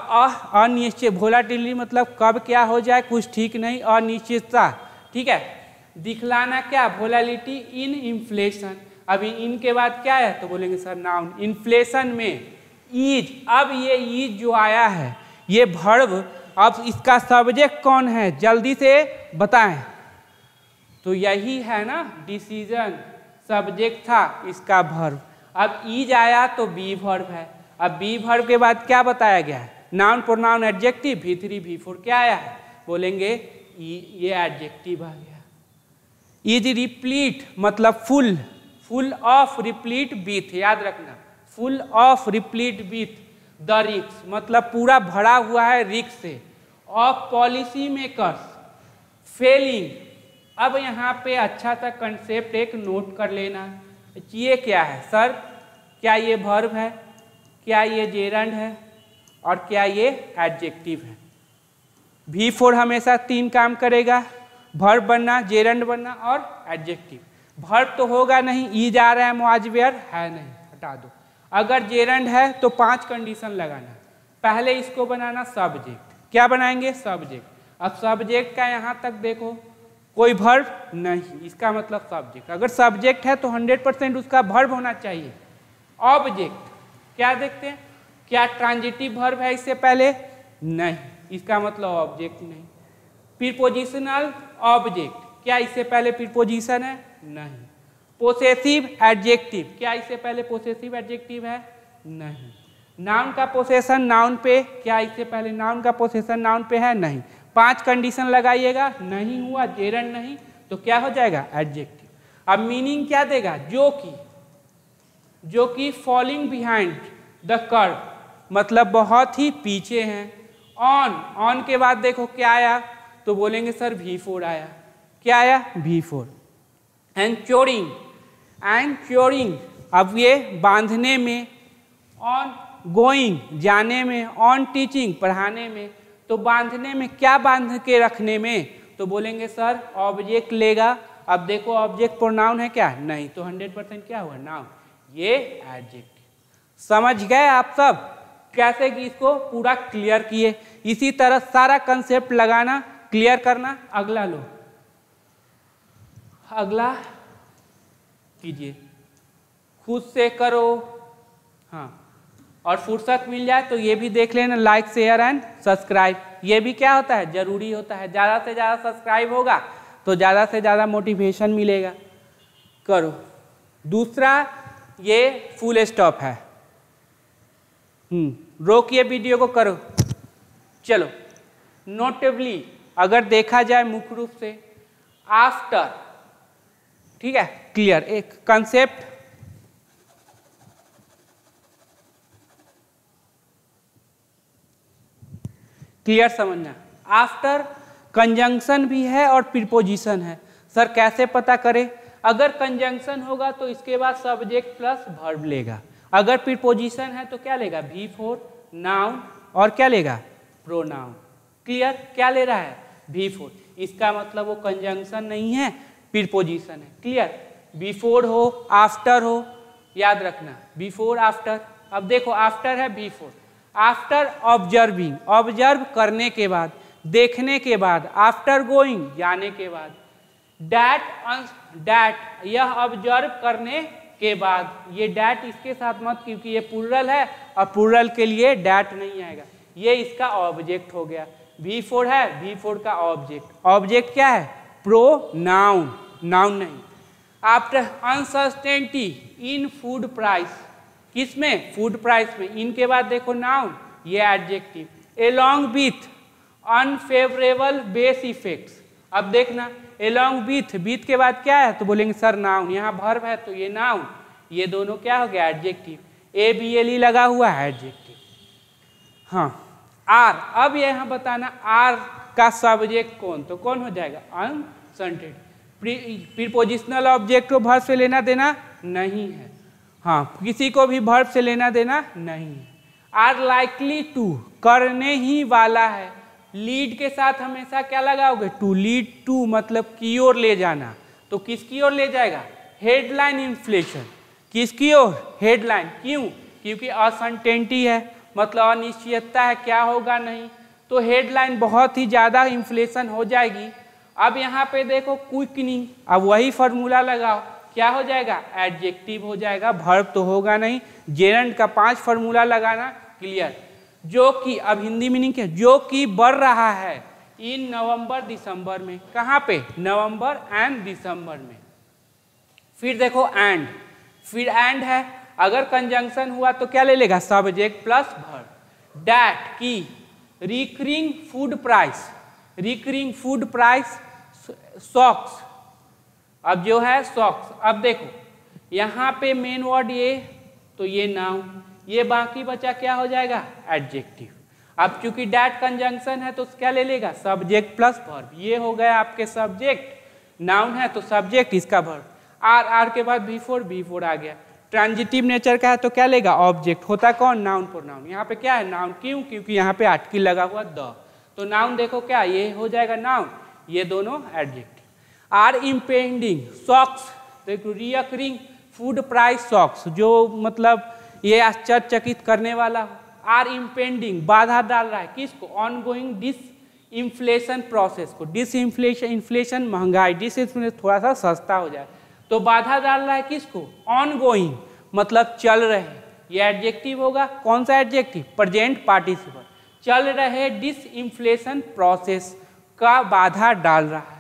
अनिश्चित, वोलाटिलिटी मतलब कब क्या हो जाए कुछ ठीक नहीं, अनिश्चितता, ठीक है। दिखलाना क्या? वोलाटिलिटी इन इन्फ्लेशन। अभी इनके बाद क्या है? तो बोलेंगे सर नाउन। इन्फ्लेशन में ईज, अब ये ईज जो आया है ये वर्ब, अब इसका सब्जेक्ट कौन है? जल्दी से बताएं। तो यही है ना, डिसीजन सब्जेक्ट था, इसका वर्ब। अब ईज आया तो बी वर्ब है। अब बी वर्ब के बाद क्या बताया गया है? Noun pronoun adjective, V3 V4 क्या आया है? बोलेंगे ये एडजेक्टिव आ गया। इज रिप्लीट मतलब full, full of replete with, याद रखना, full of replete with the रिक्स, मतलब पूरा भरा हुआ है रिक्स से। ऑफ पॉलिसी मेकर्स फेलिंग, अब यहाँ पे अच्छा सा कंसेप्ट एक नोट कर लेना, ये क्या है सर? क्या ये वर्ब है? क्या ये जेरंड है? और क्या ये एडजेक्टिव है? V4 हमेशा 3 काम करेगा, वर्ब बनना, जेरंड बनना और एडजेक्टिव। वर्ब तो होगा नहीं, ईज आ रहा है, मुआजवेयर है नहीं, हटा दो। अगर जेरंड है तो 5 कंडीशन लगाना। पहले इसको बनाना सब्जेक्ट, क्या बनाएंगे? सब्जेक्ट। अब सब्जेक्ट का यहाँ तक देखो, कोई वर्ब नहीं, इसका मतलब सब्जेक्ट। अगर सब्जेक्ट है तो 100% उसका वर्ब होना चाहिए। ऑब्जेक्ट क्या देखते हैं? क्या ट्रांजिटिव वर्ब है इससे पहले? नहीं, इसका मतलब ऑब्जेक्ट नहीं। प्रीपोजिशनल ऑब्जेक्ट, क्या इससे पहले प्रीपोजिशन है? नहीं। पोसेसिव एडजेक्टिव, क्या इससे पहले पोसेसिव एडजेक्टिव है? नहीं। नाउन का पोसेशन नाउन पे, क्या इससे पहले नाउन का पोसेशन नाउन पे है? नहीं। 5 कंडीशन लगाइएगा, नहीं हुआ, जेरंड नहीं, तो क्या हो जाएगा? एडजेक्टिव। अब मीनिंग क्या देगा? जो कि फॉलिंग बिहाइंड द कर्व, मतलब बहुत ही पीछे हैं। ऑन के बाद देखो क्या आया? तो बोलेंगे सर V4 आया। क्या आया? V4। एंच्योरिंग, अब ये बांधने में, ऑन गोइंग जाने में, ऑन टीचिंग पढ़ाने में। तो बांधने में क्या बांध के रखने में? तो बोलेंगे सर ऑब्जेक्ट लेगा। अब देखो ऑब्जेक्ट प्रोनाउन है क्या? नहीं, तो 100% क्या हुआ? नाउन। ये एडजेक्टिव। समझ गए आप सब कैसे कि इसको पूरा क्लियर किए? इसी तरह सारा कंसेप्ट लगाना, क्लियर करना। अगला लो, अगला कीजिए, खुद से करो। हाँ, और फुर्सत मिल जाए तो ये भी देख लेना, लाइक शेयर एंड सब्सक्राइब। ये भी क्या होता है? जरूरी होता है। ज़्यादा से ज़्यादा सब्सक्राइब होगा तो ज़्यादा से ज़्यादा मोटिवेशन मिलेगा। करो। दूसरा, ये फुल स्टॉप है। रोकिए वीडियो को, करो। चलो, नोटेबली अगर देखा जाए मुख्य रूप से आफ्टर, ठीक है, क्लियर, एक कंसेप्ट क्लियर समझना। आफ्टर कंजंक्शन भी है और प्रीपोजिशन है। सर कैसे पता करें? अगर कंजंक्शन होगा तो इसके बाद सब्जेक्ट प्लस वर्ब लेगा, अगर प्रीपोजिशन है तो क्या लेगा? V4 नाउन और क्या लेगा? प्रोनाउन। क्लियर? क्या ले रहा है? V4। इसका मतलब वो कंजंक्शन नहीं है, प्रीपोजिशन है। क्लियर? बिफोर हो, आफ्टर हो, याद रखना बिफोर आफ्टर। अब देखो आफ्टर है बिफोर, आफ्टर ऑब्जर्विंग, ऑब्जर्व करने के बाद, देखने के बाद, आफ्टर गोइंग जाने के बाद, डैट यह ऑब्जर्व करने के बाद, ये डैट इसके साथ मत क्योंकि ये प्लूरल है और प्लूरल के लिए डैट नहीं आएगा, ये इसका ऑब्जेक्ट हो गया। V4 है, V4 का ऑब्जेक्ट, ऑब्जेक्ट क्या है? प्रोनाउन, नाउन नहीं। आफ्टर अनसर्टेनिटी इन फूड प्राइस, किसमें? फूड प्राइस में। इनके बाद देखो नाउन, ये adjective. Along with unfavourable base effects, अब देखना एलॉन्ग विथ के बाद क्या है? तो बोलेंगे सर नाउन, यहाँ वर्ब है तो ये नाउन, ये दोनों क्या हो गया? एडजेक्टिव। ABLE लगा हुआ है, एडजेक्टिव। हाँ, आर, अब यहाँ बताना आर का सब्जेक्ट कौन, तो कौन हो जाएगा? अनसर्टेनिटी। प्रीपोजिशनल ऑब्जेक्ट को वर्ब से लेना देना नहीं है, हाँ, किसी को भी वर्ब से लेना देना नहीं है। आर लाइकली टू, करने ही वाला है। लीड के साथ हमेशा क्या लगाओगे? टू। लीड टू मतलब की ओर ले जाना, तो किसकी ओर ले जाएगा? Headline inflation. किसकी ओर? हेडलाइन। क्यों? क्योंकि अनसर्टेनिटी है, मतलब अनिश्चितता है, क्या होगा नहीं, तो हेडलाइन बहुत ही ज़्यादा इन्फ्लेशन हो जाएगी। अब यहाँ पे देखो क्विकनिंग, अब वही फॉर्मूला लगाओ, क्या हो जाएगा? एडजेक्टिव हो जाएगा, वर्ब तो होगा नहीं। जेरेंट का 5 फॉर्मूला लगाना, क्लियर। जो कि, अब हिंदी मीनिंग क्या? जो कि बढ़ रहा है इन नवंबर दिसंबर में, कहाँ पे? नवंबर एंड दिसंबर में। फिर देखो एंड, फिर एंड है, अगर कंजंक्शन हुआ तो क्या ले लेगा? Subject plus verb. डैट की recurring food price, recurring food price, socks, अब जो है सॉक्स। अब देखो यहाँ पे मेन वर्ड ये, तो ये नाउन, ये बाकी बचा क्या हो जाएगा? एडजेक्टिव। अब चूंकि डैट कंजंक्शन है तो क्या ले लेगा? Subject plus verb. ये हो गया आपके सब्जेक्ट, नाउन है तो सब्जेक्ट, इसका वर्ब। आर के बाद B4 आ गया। ट्रांजिटिव नेचर का है तो क्या लेगा? ऑब्जेक्ट। होता कौन? Noun pronoun. यहाँ पे क्या है? नाउन। क्यों? क्योंकि यहाँ पे आर्टिकल लगा हुआ द, तो नाउन देखो क्या, ये हो जाएगा नाउन, ये दोनों एडजेक्टिव। आर इम्पेंडिंग सॉक्स, देखो रिकरिंग फूड प्राइस सॉक्स, जो मतलब ये आश्चर्यचकित करने वाला हो। आर इम्पेंडिंग बाधा डाल रहा है, किसको? ऑनगोइंग डिस इन्फ्लेशन प्रोसेस को। डिस इन्फ्लेशन महंगाई, डिस इन्फ्लेशन थोड़ा सा सस्ता हो जाए, तो बाधा डाल रहा है किसको? ऑनगोइंग मतलब चल रहे, ये एडजेक्टिव होगा। कौन सा एडजेक्टिव? Present participle. चल रहे डिस इन्फ्लेशन प्रोसेस का बाधा डाल रहा है।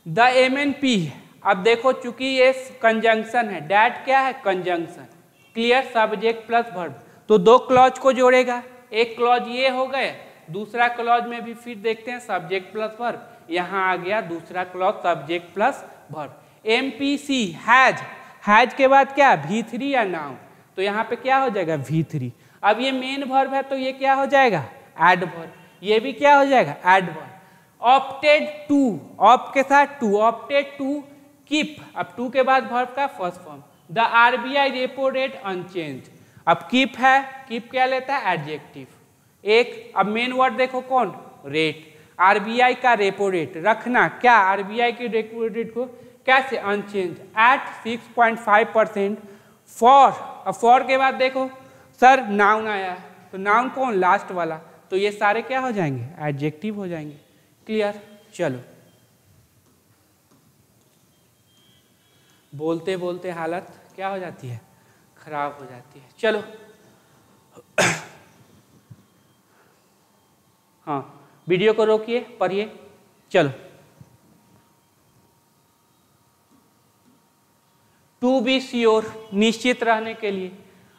द MNP, अब देखो चूंकि ये कंजंक्शन है, डैट क्या है? Conjunction, clear, subject plus verb, तो 2 क्लॉज को जोड़ेगा। एक क्लॉज ये हो गए, दूसरा क्लॉज में भी फिर देखते हैं सब्जेक्ट प्लस वर्ब, यहाँ आ गया दूसरा clause subject plus verb. MPC has के बाद क्या? V3 या नाउन, तो यहाँ पे क्या हो जाएगा? V3। अब ये मेन वर्ब है तो ये क्या हो जाएगा? एडवर्ब। ये भी क्या हो जाएगा? एडवर्ब। ऑप्टेड टू, ऑप के साथ टू, ऑप्टेड टू कीप, अब टू के बाद वर्ब का first form. The RBI repo rate unchanged, अब कीप है, कीप क्या लेता है? एडजेक्टिव। एक, अब मेन वर्ड देखो कौन? रेट। RBI का रेपो रेट रखना, क्या? RBI के रेपो रेट को कैसे? Unchanged at 6.5%। फॉर, अब फॉर के बाद देखो सर नाउन आया है, तो नाउन कौन? लास्ट वाला, तो ये सारे क्या हो जाएंगे? एडजेक्टिव हो जाएंगे। क्लियर? चलो, बोलते बोलते हालत क्या हो जाती है? खराब हो जाती है। चलो हाँ, वीडियो को रोकिए, पढ़िए। चलो, टू बी श्योर, निश्चित रहने के लिए।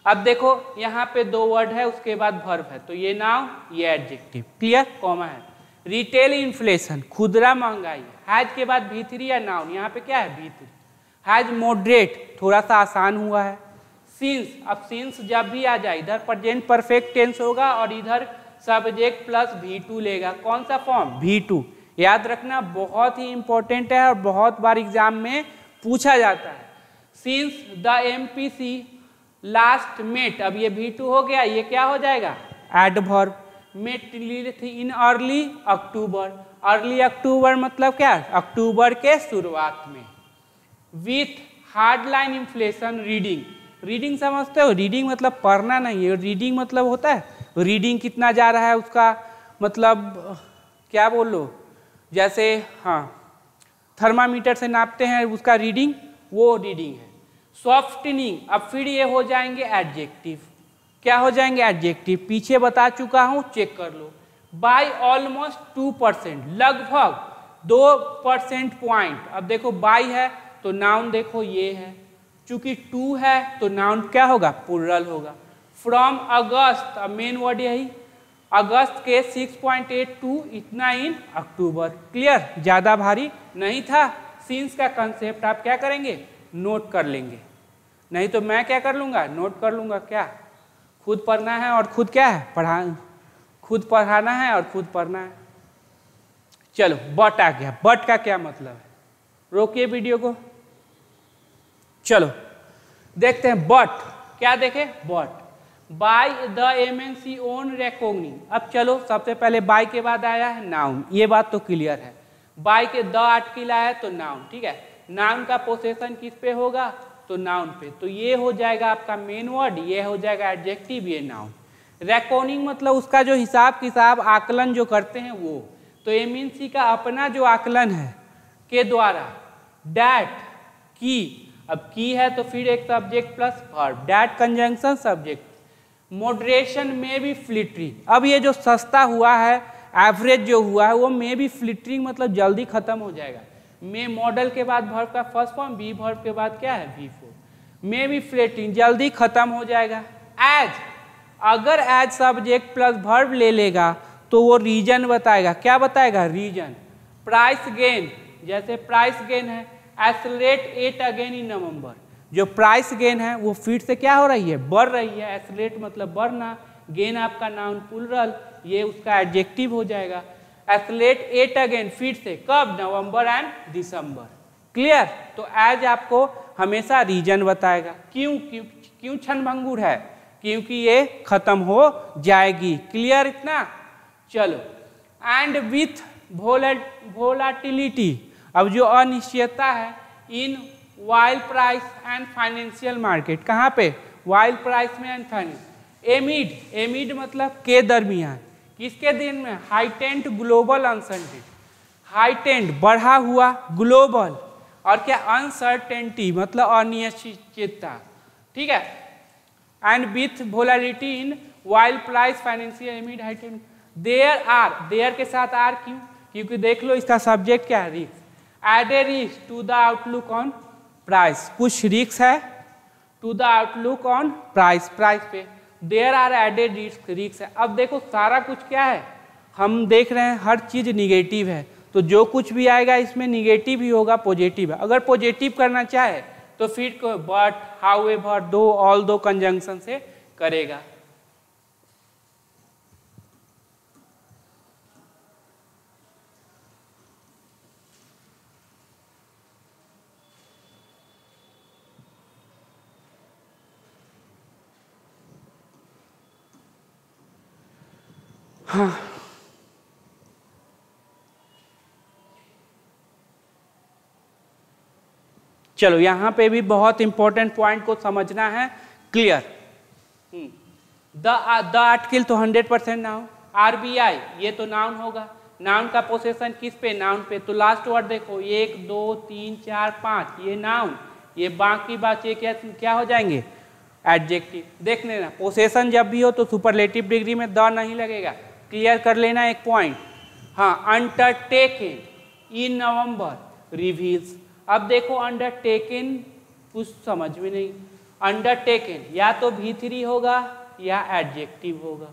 अब देखो यहाँ पे 2 वर्ड है, उसके बाद वर्ब है, तो ये नाउन, ये एडजेक्टिव। क्लियर? कॉमा है। रिटेल इन्फ्लेशन, खुदरा महंगाई। हैज के बाद V3 या नाउन, यहाँ पे क्या है V3। हैज मॉडरेट, थोड़ा सा आसान हुआ है। सिंस, अब सिंस जब भी आ जाए इधर प्रेजेंट परफेक्ट टेंस होगा और इधर सब्जेक्ट प्लस V2 लेगा। कौन सा फॉर्म, V2। याद रखना बहुत ही इंपॉर्टेंट है और बहुत बार एग्जाम में पूछा जाता है। Since the MPC last met, अब ये V2 हो गया, ये क्या हो जाएगा एडवर्ब। मेट थी इन अर्ली अक्टूबर, अर्ली अक्टूबर मतलब क्या, अक्टूबर के शुरुआत में। With hardline inflation reading, reading समझते हो, रीडिंग मतलब पढ़ना नहीं है, रीडिंग मतलब होता है रीडिंग कितना जा रहा है उसका मतलब क्या बोल लो, जैसे हाँ थर्मामीटर से नापते हैं उसका रीडिंग, वो रीडिंग है। सॉफ्टनिंग, अब फिर ये हो जाएंगे एडजेक्टिव, क्या हो जाएंगे एडजेक्टिव, पीछे बता चुका हूँ चेक कर लो। बाय ऑलमोस्ट 2%, लगभग 2% पॉइंट। अब देखो बाय है तो नाउन देखो ये है, चूंकि 2 है तो नाउन क्या होगा प्लूरल होगा। फ्रॉम अगस्त, अब मेन वर्ड यही, अगस्त के 6.82 इतना इन अक्टूबर। क्लियर, ज़्यादा भारी नहीं था। सिंस का कंसेप्ट आप क्या करेंगे नोट कर लेंगे, नहीं तो मैं क्या कर लूँगा नोट कर लूँगा। क्या खुद पढ़ना है और खुद क्या है खुद पढ़ाना है और खुद पढ़ना है। चलो बट आ गया, बट का क्या मतलब है, रोकिए वीडियो को, चलो देखते हैं बट क्या देखे। But by the MNC own रिकॉग्निंग, अब चलो सबसे पहले बाय के बाद आया है नाउन, ये बात तो क्लियर है। बाय के द आर्टिकल आया तो नाउन, ठीक है। नाउन का पोसेशन किस पे होगा तो नाउन पे, तो ये हो जाएगा आपका मेन वर्ड, ये हो जाएगा एडजेक्टिव, ये नाउन। रेकॉर्डिंग मतलब उसका जो हिसाब किताब आकलन जो करते हैं वो, तो MNC का अपना जो आकलन है के द्वारा डैट की, अब की है तो फिर एक subject plus verb, that conjunction subject. Moderation में भी फ्लिटरिंग, अब ये जो सस्ता हुआ है एवरेज जो हुआ है वो में भी फ्लिटरिंग मतलब जल्दी खत्म हो जाएगा। में मॉडल के बाद वर्ब का फर्स्ट फॉर्म, बी वर्ब के बाद क्या है V4, में भी फ्लिटरिंग जल्दी खत्म हो जाएगा। एज, अगर एज सब्जेक्ट प्लस वर्ब ले लेगा तो वो रीजन बताएगा, क्या बताएगा रीजन। प्राइस गेन, जैसे प्राइस गेन है, एक्सेलरेट एट अगेन इन नवंबर, जो प्राइस गेन है वो फिर से क्या हो रही है बढ़ रही है। एक्सेलरेट मतलब बढ़ना, गेन आपका नाउन प्लूरल, ये उसका एडजेक्टिव हो जाएगा। एक्सेलरेट एट अगेन फिर से कब, नवंबर एंड दिसंबर। क्लियर, तो एज आपको हमेशा रीजन बताएगा। क्यों क्यों क्यों क्षणभंगुर है, क्योंकि ये खत्म हो जाएगी। क्लियर इतना, चलो। एंड विथ वोलाटिलिटी, अब जो अनिश्चितता है इन while price and financial market, कहाँ पे वाइल प्राइस में एंड फाइनेंस। एमिड, एमिड मतलब के दरमियान, किसके दिन में, हाइटेंड ग्लोबल अनसर्टेनिटी, हाइटेंड बढ़ा हुआ, ग्लोबल और क्या अनसर्टेनिटी मतलब अनिश्चितता, ठीक है। And with volatility in while price financial amid heightened. There are, there के साथ आर क्यों, क्योंकि देख लो इसका सब्जेक्ट क्या है risk. Added risk to the outlook on price, कुछ रिस्क है to the outlook on price, price पे। There are added risk, risk है। अब देखो सारा कुछ क्या है, हम देख रहे हैं हर चीज निगेटिव है, तो जो कुछ भी आएगा इसमें निगेटिव ही होगा, पॉजिटिव है। अगर पॉजिटिव करना चाहे तो फिर बट, हाउएवर, दो, ऑल दो कंजंक्शन से करेगा। हाँ, चलो यहाँ पे भी बहुत इंपॉर्टेंट पॉइंट को समझना है। क्लियर, द आर्टिकल तो 100% नाउन। RBI ये तो नाउन होगा, नाउन का पोसेशन किस पे, नाउन पे। तो लास्ट वर्ड देखो 1 2 3 4 5 ये नाउन, ये बाकी बात ये क्या हो जाएंगे एडजेक्टिव। देख लेना पोसेशन जब भी हो तो सुपरलेटिव डिग्री में द नहीं लगेगा, क्लियर कर लेना एक पॉइंट। हाँ, अंडरटेकन इन नवंबर रिवील्स। अब देखो अंडरटेकन कुछ समझ में नहीं, अंडरटेकन या तो V3 होगा या एडजेक्टिव होगा।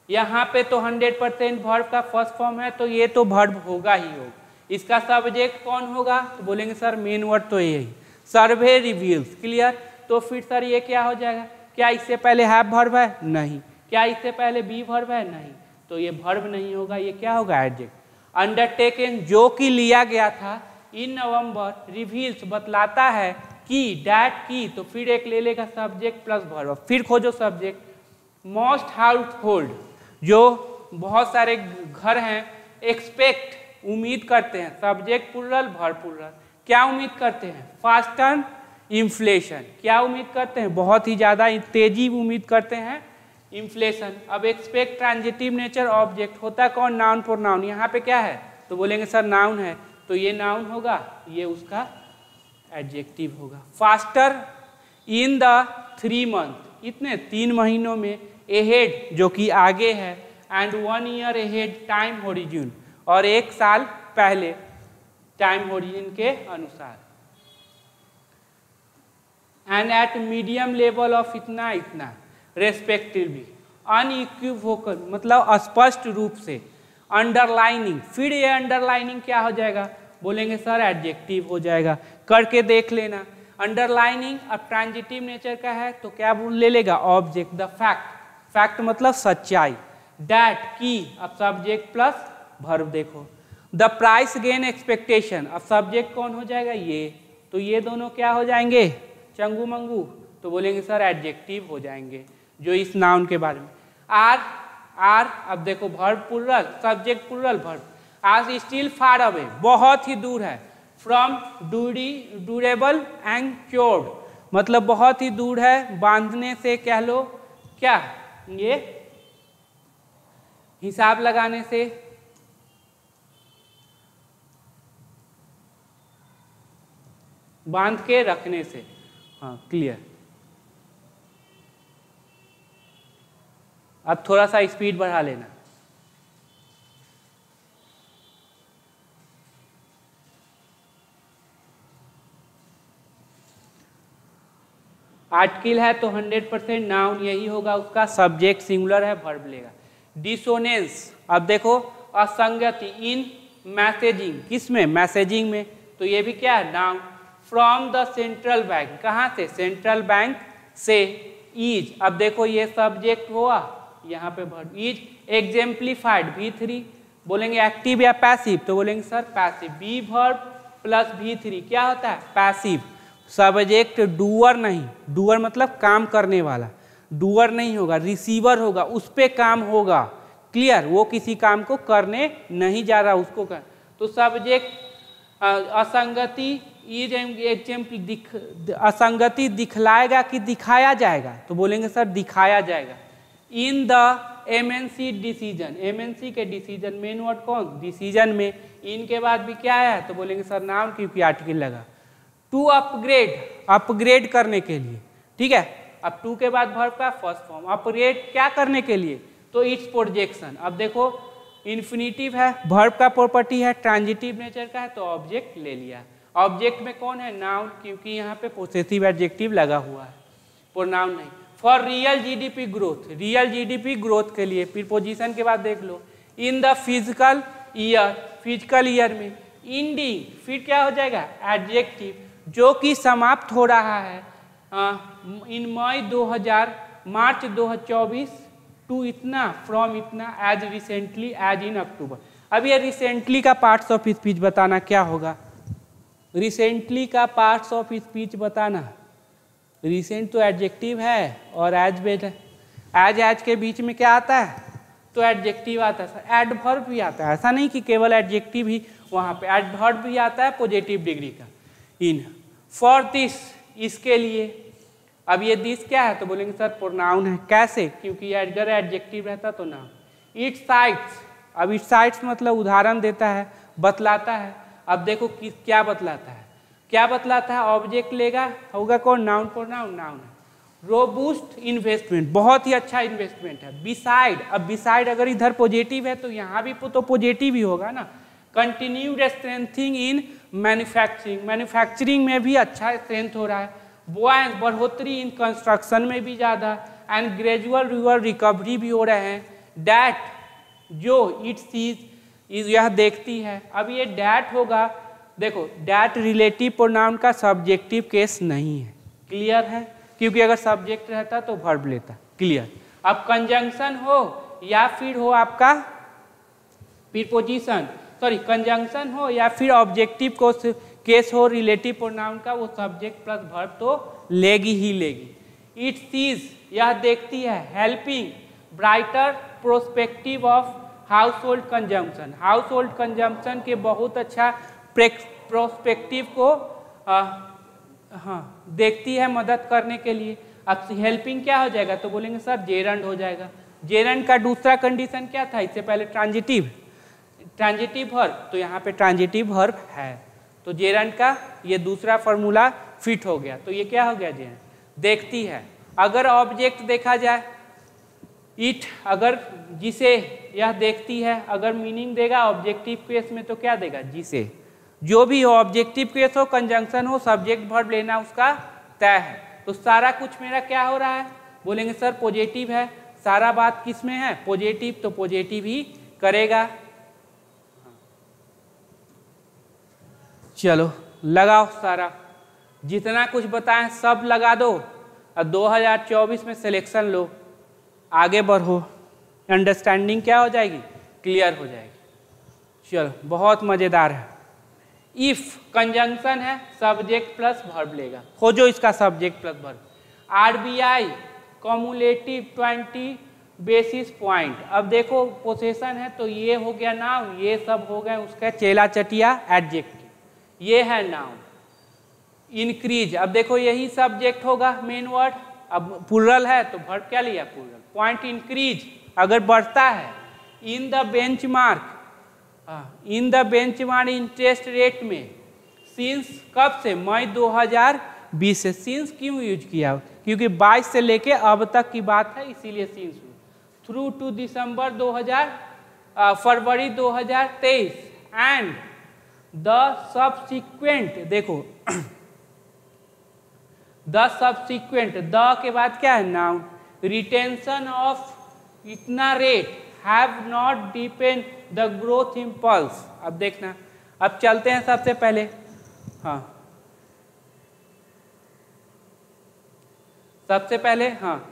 यहाँ पे तो 100% वर्ब का फर्स्ट फॉर्म है, तो ये तो वर्ब होगा ही होगा। इसका सब्जेक्ट कौन होगा? तो बोलेंगे सर मेन वर्ड तो यही, सर्वे रिवील्स। क्लियर? तो फिर सर ये क्या हो जाएगा? क्या इससे पहले हैव वर्ब है? नहीं। क्या इससे पहले बी वर्ब है? नहीं। तो ये वर्ब नहीं होगा, ये क्या होगा? एडजेक्ट। अंडरटेकन जो कि लिया गया था इन नवंबर, रिवील्स बतलाता है कि, डैट की, तो फिर एक ले लेगा सब्जेक्ट प्लस वर्ब। फिर खोजो सब्जेक्ट। मोस्ट हाउस होल्ड, जो बहुत सारे घर हैं, एक्सपेक्ट उम्मीद करते हैं, सब्जेक्ट प्लुरल वर्ब प्लुरल। क्या उम्मीद करते हैं? Faster inflation. क्या उम्मीद करते हैं? बहुत ही ज़्यादा तेजी उम्मीद करते हैं इन्फ्लेशन। अब एक्सपेक्ट ट्रांजिटिव नेचर ऑब्जेक्ट होता कौन? Noun pronoun. यहाँ पे क्या है? तो बोलेंगे सर नाउन है, तो ये नाउन होगा, ये उसका एडजेक्टिव होगा। फास्टर इन द 3 मंथ, इतने 3 महीनों में, एहेड जो कि आगे है, and 1 year ahead time horizon, और 1 साल पहले टाइम होरिजन के अनुसार। And eight medium level of इतना इतना रेस्पेक्टिवली। अनइक्विवोकल मतलब स्पष्ट रूप से। अंडरलाइनिंग, फिर ये अंडरलाइनिंग क्या हो जाएगा? बोलेंगे सर एडजेक्टिव हो जाएगा। करके देख लेना। अंडरलाइनिंग अब ट्रांजिटिव नेचर का है तो क्या ले लेगा? ऑब्जेक्ट। द फैक्ट, फैक्ट मतलब सच्चाई। डैट की, अब सब्जेक्ट प्लस वर्ब देखो। द प्राइस गेन एक्सपेक्टेशन, अब सब्जेक्ट कौन हो जाएगा? ये। तो ये दोनों क्या हो जाएंगे? चंगू मंगू। तो बोलेंगे सर एडजेक्टिव हो जाएंगे जो इस नाउन के बारे में। आर, आर अब देखो verb plural, subject plural verb. Are still far away, बहुत ही दूर है। फ्रॉम ड्यूरेबल एंड क्योर्ड, मतलब बहुत ही दूर है, बांधने से कह लो, क्या ये हिसाब लगाने से, बांध के रखने से। हाँ क्लियर। अब थोड़ा सा स्पीड बढ़ा लेना। आर्टिकल है तो 100% नाउन यही होगा उसका, सब्जेक्ट सिंगुलर है, वर्ब लेगा। डिसोनेंस, अब देखो असंगति इन मैसेजिंग, किसमें? मैसेजिंग में, तो ये भी क्या है? Noun. From the central bank, कहाँ से? सेंट्रल बैंक से। इज, अब देखो ये सब्जेक्ट हुआ, यहाँ पे वर्ब। Is एग्जेम्प्लीफाइड, V3। बोलेंगे एक्टिव या पैसिव? तो बोलेंगे sir passive. Be verb plus V3 क्या होता है? पैसिव। सब्जेक्ट डूअर नहीं, डूअर मतलब काम करने वाला, डूअर नहीं होगा, रिसीवर होगा, उस पे काम होगा। क्लियर? वो किसी काम को करने नहीं जा रहा, उसको कर। तो सब्जेक्ट असंगति, इज एग्जाम्पल, असंगति दिखलाएगा कि दिखाया जाएगा? तो बोलेंगे सर दिखाया जाएगा। In the MNC decision, MNC के डिसीजन, मेन वर्ड कौन? डिसीजन में। इनके बाद भी क्या है? तो बोलेंगे सर नाउन, क्योंकि आर्टिकल लगा। टू अपग्रेड, अपग्रेड करने के लिए। ठीक है, अब टू के बाद वर्ब का फर्स्ट फॉर्म। अपग्रेड क्या करने के लिए? तो इट्स प्रोजेक्शन। अब देखो इन्फिनिटिव है, वर्ब का प्रॉपर्टी है, ट्रांजिटिव नेचर का है, तो ऑब्जेक्ट ले लिया। ऑब्जेक्ट में कौन है? नाउन, क्योंकि यहाँ पे पोसेसिव एडजेक्टिव लगा हुआ है, प्रोनाउन नहीं। For real GDP growth, real GDP growth के लिए प्रीपोजिशन के बाद देख लो। In the fiscal year, fiscal year में। इंडिंग, फिर क्या हो जाएगा? एडजेक्टिव, जो कि समाप्त हो रहा है इन मई 2000, मार्च 2024 टू इतना, फ्रॉम इतना, एज रिसेंटली, एज इन अक्टूबर। अब ये रिसेंटली का पार्ट्स ऑफ स्पीच बताना क्या होगा? रिसेंटली का पार्ट्स ऑफ स्पीच बताना। रिसेंट तो एडजेक्टिव है और एज बेज है, एज के बीच में क्या आता है? तो एडजेक्टिव आता है। एडवर्ब भी आता है, ऐसा नहीं कि केवल एडजेक्टिव ही, वहाँ पे एडवर्ब भी आता है पॉजिटिव डिग्री का। इन फॉर दिस, इसके लिए। अब ये दिस क्या है? तो बोलेंगे सर प्रोनाउन है। कैसे? क्योंकि अगर एडजेक्टिव रहता तो नाउन। इट साइट्स, अब इट साइट्स मतलब उदाहरण देता है, बतलाता है। अब देखो क्या बतलाता है, क्या बतलाता है? ऑब्जेक्ट लेगा, होगा कौन? नाउन, प्रोनाउन, नाउन है। रोबूस्ट इन्वेस्टमेंट, बहुत ही अच्छा इन्वेस्टमेंट है। बिसाइड, अब बिसाइड अगर इधर पॉजिटिव है तो यहाँ भी तो पॉजिटिव ही होगा ना। Continued strengthening in manufacturing, manufacturing में भी अच्छा स्ट्रेंथ हो रहा है। बुआएंस, बढ़ोतरी इन कंस्ट्रक्शन में भी ज़्यादा। एंड ग्रेजुअल रिकवरी भी हो रहे हैं डैट जो इट सीज यह देखती है। अब ये डैट होगा, देखो डैट रिलेटिव प्रोनाउन का सब्जेक्टिव केस नहीं है, क्लियर है, क्योंकि अगर सब्जेक्ट रहता तो वर्ब लेता, क्लियर। अब कंजंक्शन हो या फिर हो आपका प्रीपोजिशन, सॉरी कंजंक्शन हो या फिर ऑब्जेक्टिव को केस हो रिलेटिव प्रोनाउन का, वो सब्जेक्ट प्लस वर्ब तो लेगी ही लेगी। इट सीज यह देखती है, helping brighter prospective of house hold consumption, house hold consumption के बहुत अच्छा प्रोस्पेक्टिव को देखती है मदद करने के लिए। अब हेल्पिंग क्या हो जाएगा, तो बोलेंगे सर जेरंड हो जाएगा। जेरंड का दूसरा कंडीशन क्या था, इससे पहले ट्रांजिटिव वर्ब, तो यहाँ पे ट्रांजिटिव वर्ब है, तो जेरंड का ये दूसरा फॉर्मूला फिट हो गया। तो ये क्या हो गया, जेरंड देखती है। अगर ऑब्जेक्ट देखा जाए इट, अगर जिसे यह देखती है, अगर मीनिंग देगा ऑब्जेक्टिव केस में तो क्या देगा, जिसे। जो भी हो ऑब्जेक्टिव केस हो, कंजंक्शन हो, सब्जेक्ट वर्ब लेना उसका तय है। तो सारा कुछ मेरा क्या हो रहा है, बोलेंगे सर पॉजिटिव है, सारा बात किस में है, पॉजिटिव, तो पॉजिटिव ही करेगा। चलो लगाओ, सारा जितना कुछ बताएं सब लगा दो और 2024 में सिलेक्शन लो, आगे बढ़ो, अंडरस्टैंडिंग क्या हो जाएगी, क्लियर हो जाएगी। चलो बहुत मजेदार है। इफ कंजंक्शन है, सब्जेक्ट प्लस वर्ब लेगा, खोजो इसका subject plus verb. RBI cumulative 20 basis point. अब देखो पोसेशन है तो ये हो गया नाउन, ये सब हो गए उसका चेला चटिया एडजेक्टिव, ये है नाउन। इंक्रीज, अब देखो यही सब्जेक्ट होगा मेन वर्ड, अब प्लूरल है तो वर्ब क्या लिया, प्लूरल। पॉइंट इंक्रीज अगर बढ़ता है। In the benchmark, in the benchmark interest rate में, सिंस कब से, मई 2020 से। सिंस क्यों यूज किया, क्योंकि 22 से लेके अब तक की बात है, इसीलिए since. Through to December February 2023 and the subsequent, देखो द सब्सिक्वेंट, द के बाद क्या है, नाउन। रिटेंशन ऑफ इतना rate have not depend the growth impulse. अब देखना, अब चलते हैं सबसे पहले, हाँ सबसे पहले, हाँ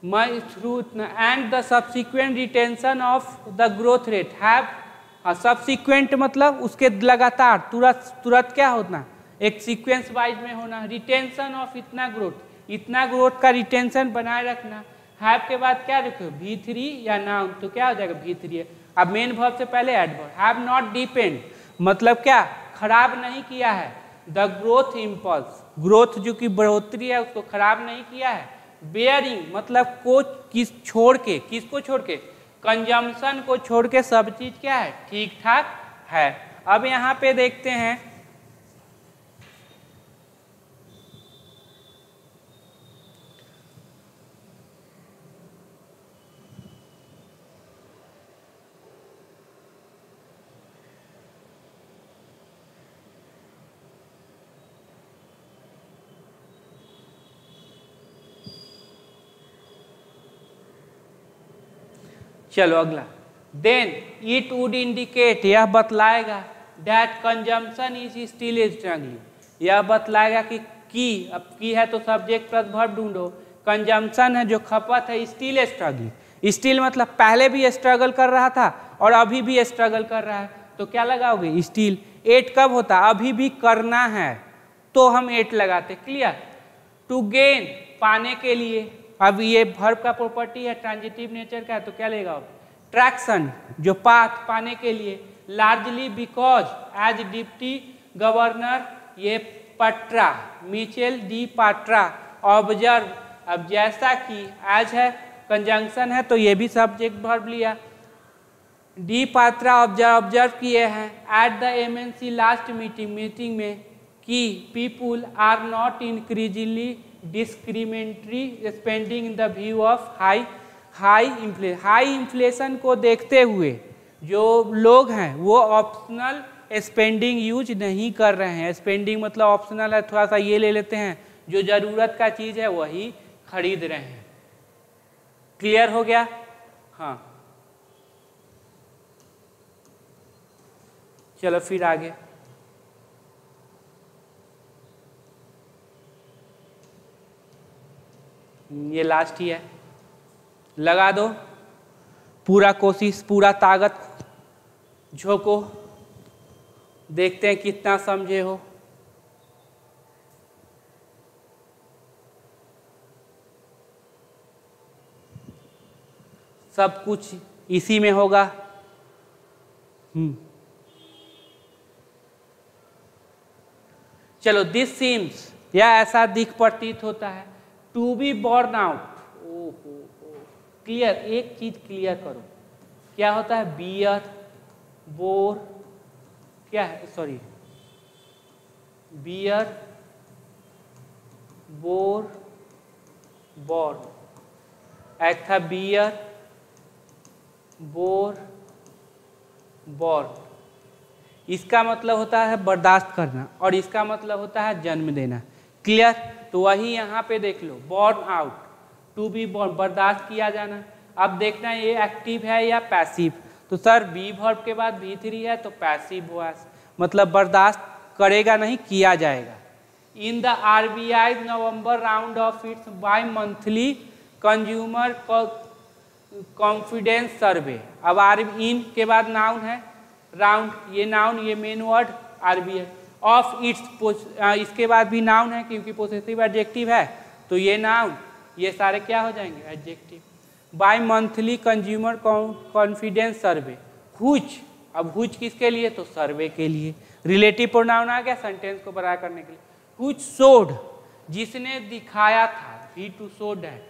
may through and the subsequent retention of the growth rate have, हाँ सब्सिक्वेंट मतलब उसके लगातार तुरंत क्या होना, एक सीक्वेंस वाइज में होना। रिटेंशन ऑफ इतना ग्रोथ का रिटेंशन बनाए रखना। हैव के बाद क्या रखो, V3 या नाउन, तो क्या हो जाएगा V3 है। अब मेन वर्ब से पहले एडवर्ब। हैव नॉट डिपेंड मतलब क्या, खराब नहीं किया है। द ग्रोथ इम्पल्स, ग्रोथ जो कि बढ़ोतरी है उसको खराब नहीं किया है। बेयरिंग मतलब को किसको छोड़ के, कंजम्पशन को छोड़ के सब चीज क्या है, ठीक ठाक है। अब यहाँ पे देखते हैं, चलो अगला। देन इट वुड इंडिकेट, यह बतलाएगा that consumption is still struggling, यह बतलाएगा कि अब की है तो सब्जेक्ट प्लस वर्ब ढूंढो। कंजम्पशन है जो खपत है, स्टिल स्ट्रगलिंग। स्टिल मतलब पहले भी स्ट्रगल कर रहा था और अभी भी स्ट्रगल कर रहा है, तो क्या लगाओगे, स्टिल। एट कब होता, अभी भी करना है तो हम एट लगाते, क्लियर। टू गेन पाने के लिए, अब ये वर्ब का प्रॉपर्टी है, ट्रांजिटिव नेचर का है, तो क्या लेगा, ट्रैक्शन जो पाथ पाने के लिए। Largely because as deputy governor, ये Patra Michael D Patra observe, अब जैसा कि एज है कंजंक्शन है तो ये भी सब्जेक्ट वर्ब लिया। डी पात्रा ऑब्जर्व किए हैं at the MNC last meeting में कि people are not increasingly discriminatory spending in the view of high inflation को देखते हुए जो लोग हैं वो ऑप्शनल स्पेंडिंग यूज नहीं कर रहे हैं। स्पेंडिंग मतलब ऑप्शनल है, थोड़ा सा ये ले लेते हैं, जो जरूरत का चीज़ है वही खरीद रहे हैं। क्लियर हो गया, हाँ। चलो फिर आगे, ये लास्ट ही है, लगा दो पूरा कोशिश, पूरा ताकत झोंको, देखते हैं कितना समझे हो। सब कुछ इसी में होगा। चलो, दिस सीम्स, या ऐसा दिख प्रतीत होता है, टू बी बोर्न आउट। ओहो, क्लियर, एक चीज क्लियर करो, क्या होता है बियर, बोर, क्या है, सॉरी, बियर, बोर, बॉर्न, एक था बियर, बोर, बॉर्न। इसका मतलब होता है बर्दाश्त करना और इसका मतलब होता है जन्म देना। क्लियर? तो वही यहाँ पे देख लो, borne out, to be borne, बर्दाश्त किया जाना। अब देखना ये एक्टिव है या पैसिव। तो सर बी वर्ब के बाद V3 है तो पैसिव वॉइस, मतलब बर्दाश्त करेगा नहीं, किया जाएगा। In the RBI November round of its bimonthly consumer confidence survey. अब इन के बाद नाउन है, राउंड, ये नाउन, ये main word RBI of its, इसके बाद भी नाउन है क्योंकि पोसेसिव एडजेक्टिव है, तो ये नाउन, ये सारे क्या हो जाएंगे adjective. By monthly consumer confidence survey, हुच, अब हुच किसके लिए, तो सर्वे के लिए। रिलेटिव प्रोनाउन आ गया सेंटेंस को बड़ा करने के लिए। हुच शोड, जिसने दिखाया था, V2 शोड है।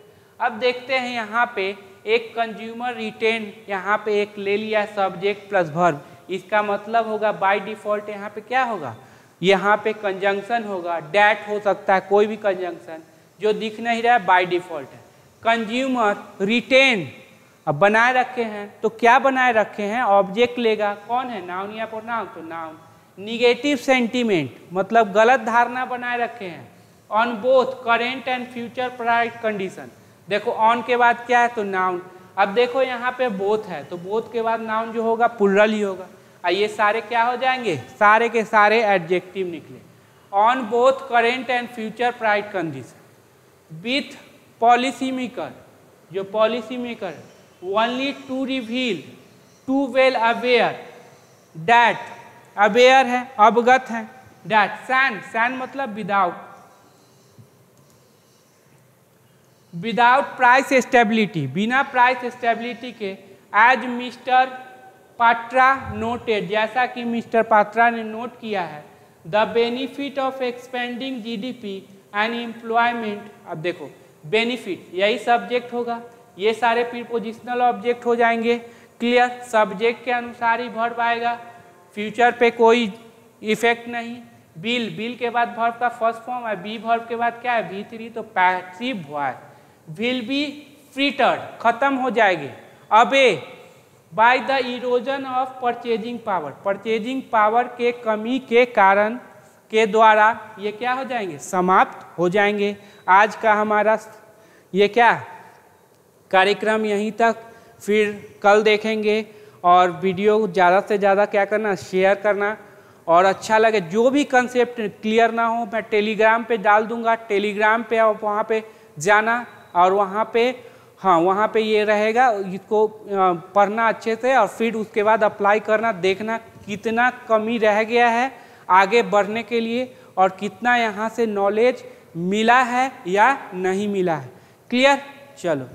अब देखते हैं यहाँ पे एक कंज्यूमर रिटेन, यहाँ पे एक ले लिया सब्जेक्ट प्लस वर्ब, इसका मतलब होगा बाय डिफॉल्ट यहाँ पे क्या होगा, यहाँ पे कंजंक्शन होगा, डैट हो सकता है, कोई भी कंजंक्शन जो दिख नहीं रहा है बाय डिफॉल्ट है। कंज्यूमर रिटेन, अब बनाए रखे हैं, तो क्या बनाए रखे हैं, ऑब्जेक्ट लेगा, कौन है, नाउन या प्रोनाउन, तो नाउन। निगेटिव सेंटीमेंट, मतलब गलत धारणा बनाए रखे हैं on both current and future price condition. देखो ऑन के बाद क्या है, तो नाउन। अब देखो यहाँ पे बोथ है, तो बोथ के बाद नाउन जो होगा प्लुरल ही होगा, और ये सारे क्या हो जाएंगे, सारे के सारे एडजेक्टिव निकले। On both current and future price condition with policy maker, जो policy maker only to reveal, too well aware that, aware है, अवगत है, डैट, सैन, सैन मतलब विदाउट, विदाउट प्राइस स्टेबिलिटी, बिना प्राइस स्टेबिलिटी के, एज मिस्टर पात्रा नोटेड, जैसा कि mister Patra ने नोट किया है, the benefit of expanding GDP and employment. अब देखो बेनिफिट, यही सब्जेक्ट होगा, ये सारे प्रीपोजिशनल ऑब्जेक्ट हो जाएंगे। क्लियर? सब्जेक्ट के अनुसार ही वर्ब आएगा, फ्यूचर पे कोई इफेक्ट नहीं। बिल, बिल के बाद वर्ब का फर्स्ट फॉर्म है, बी वर्ब के बाद क्या है V3, तो पैसिव वॉइस। विल बी फ्रीटर्ड, खत्म हो जाएगी। अबे by the erosion of purchasing power, purchasing power के कमी के कारण के द्वारा ये क्या हो जाएंगे, समाप्त हो जाएंगे। आज का हमारा ये क्या कार्यक्रम यहीं तक, फिर कल देखेंगे। और वीडियो ज़्यादा से ज़्यादा क्या करना, शेयर करना, और अच्छा लगे जो भी कंसेप्ट क्लियर ना हो मैं टेलीग्राम पे डाल दूंगा, टेलीग्राम पे आप वहाँ पे जाना और वहाँ पे, हाँ वहाँ पे ये रहेगा, इसको पढ़ना अच्छे से और फिर उसके बाद अप्लाई करना, देखना कितना कमी रह गया है आगे बढ़ने के लिए और कितना यहाँ से नॉलेज मिला है या नहीं मिला है। क्लियर? चलो।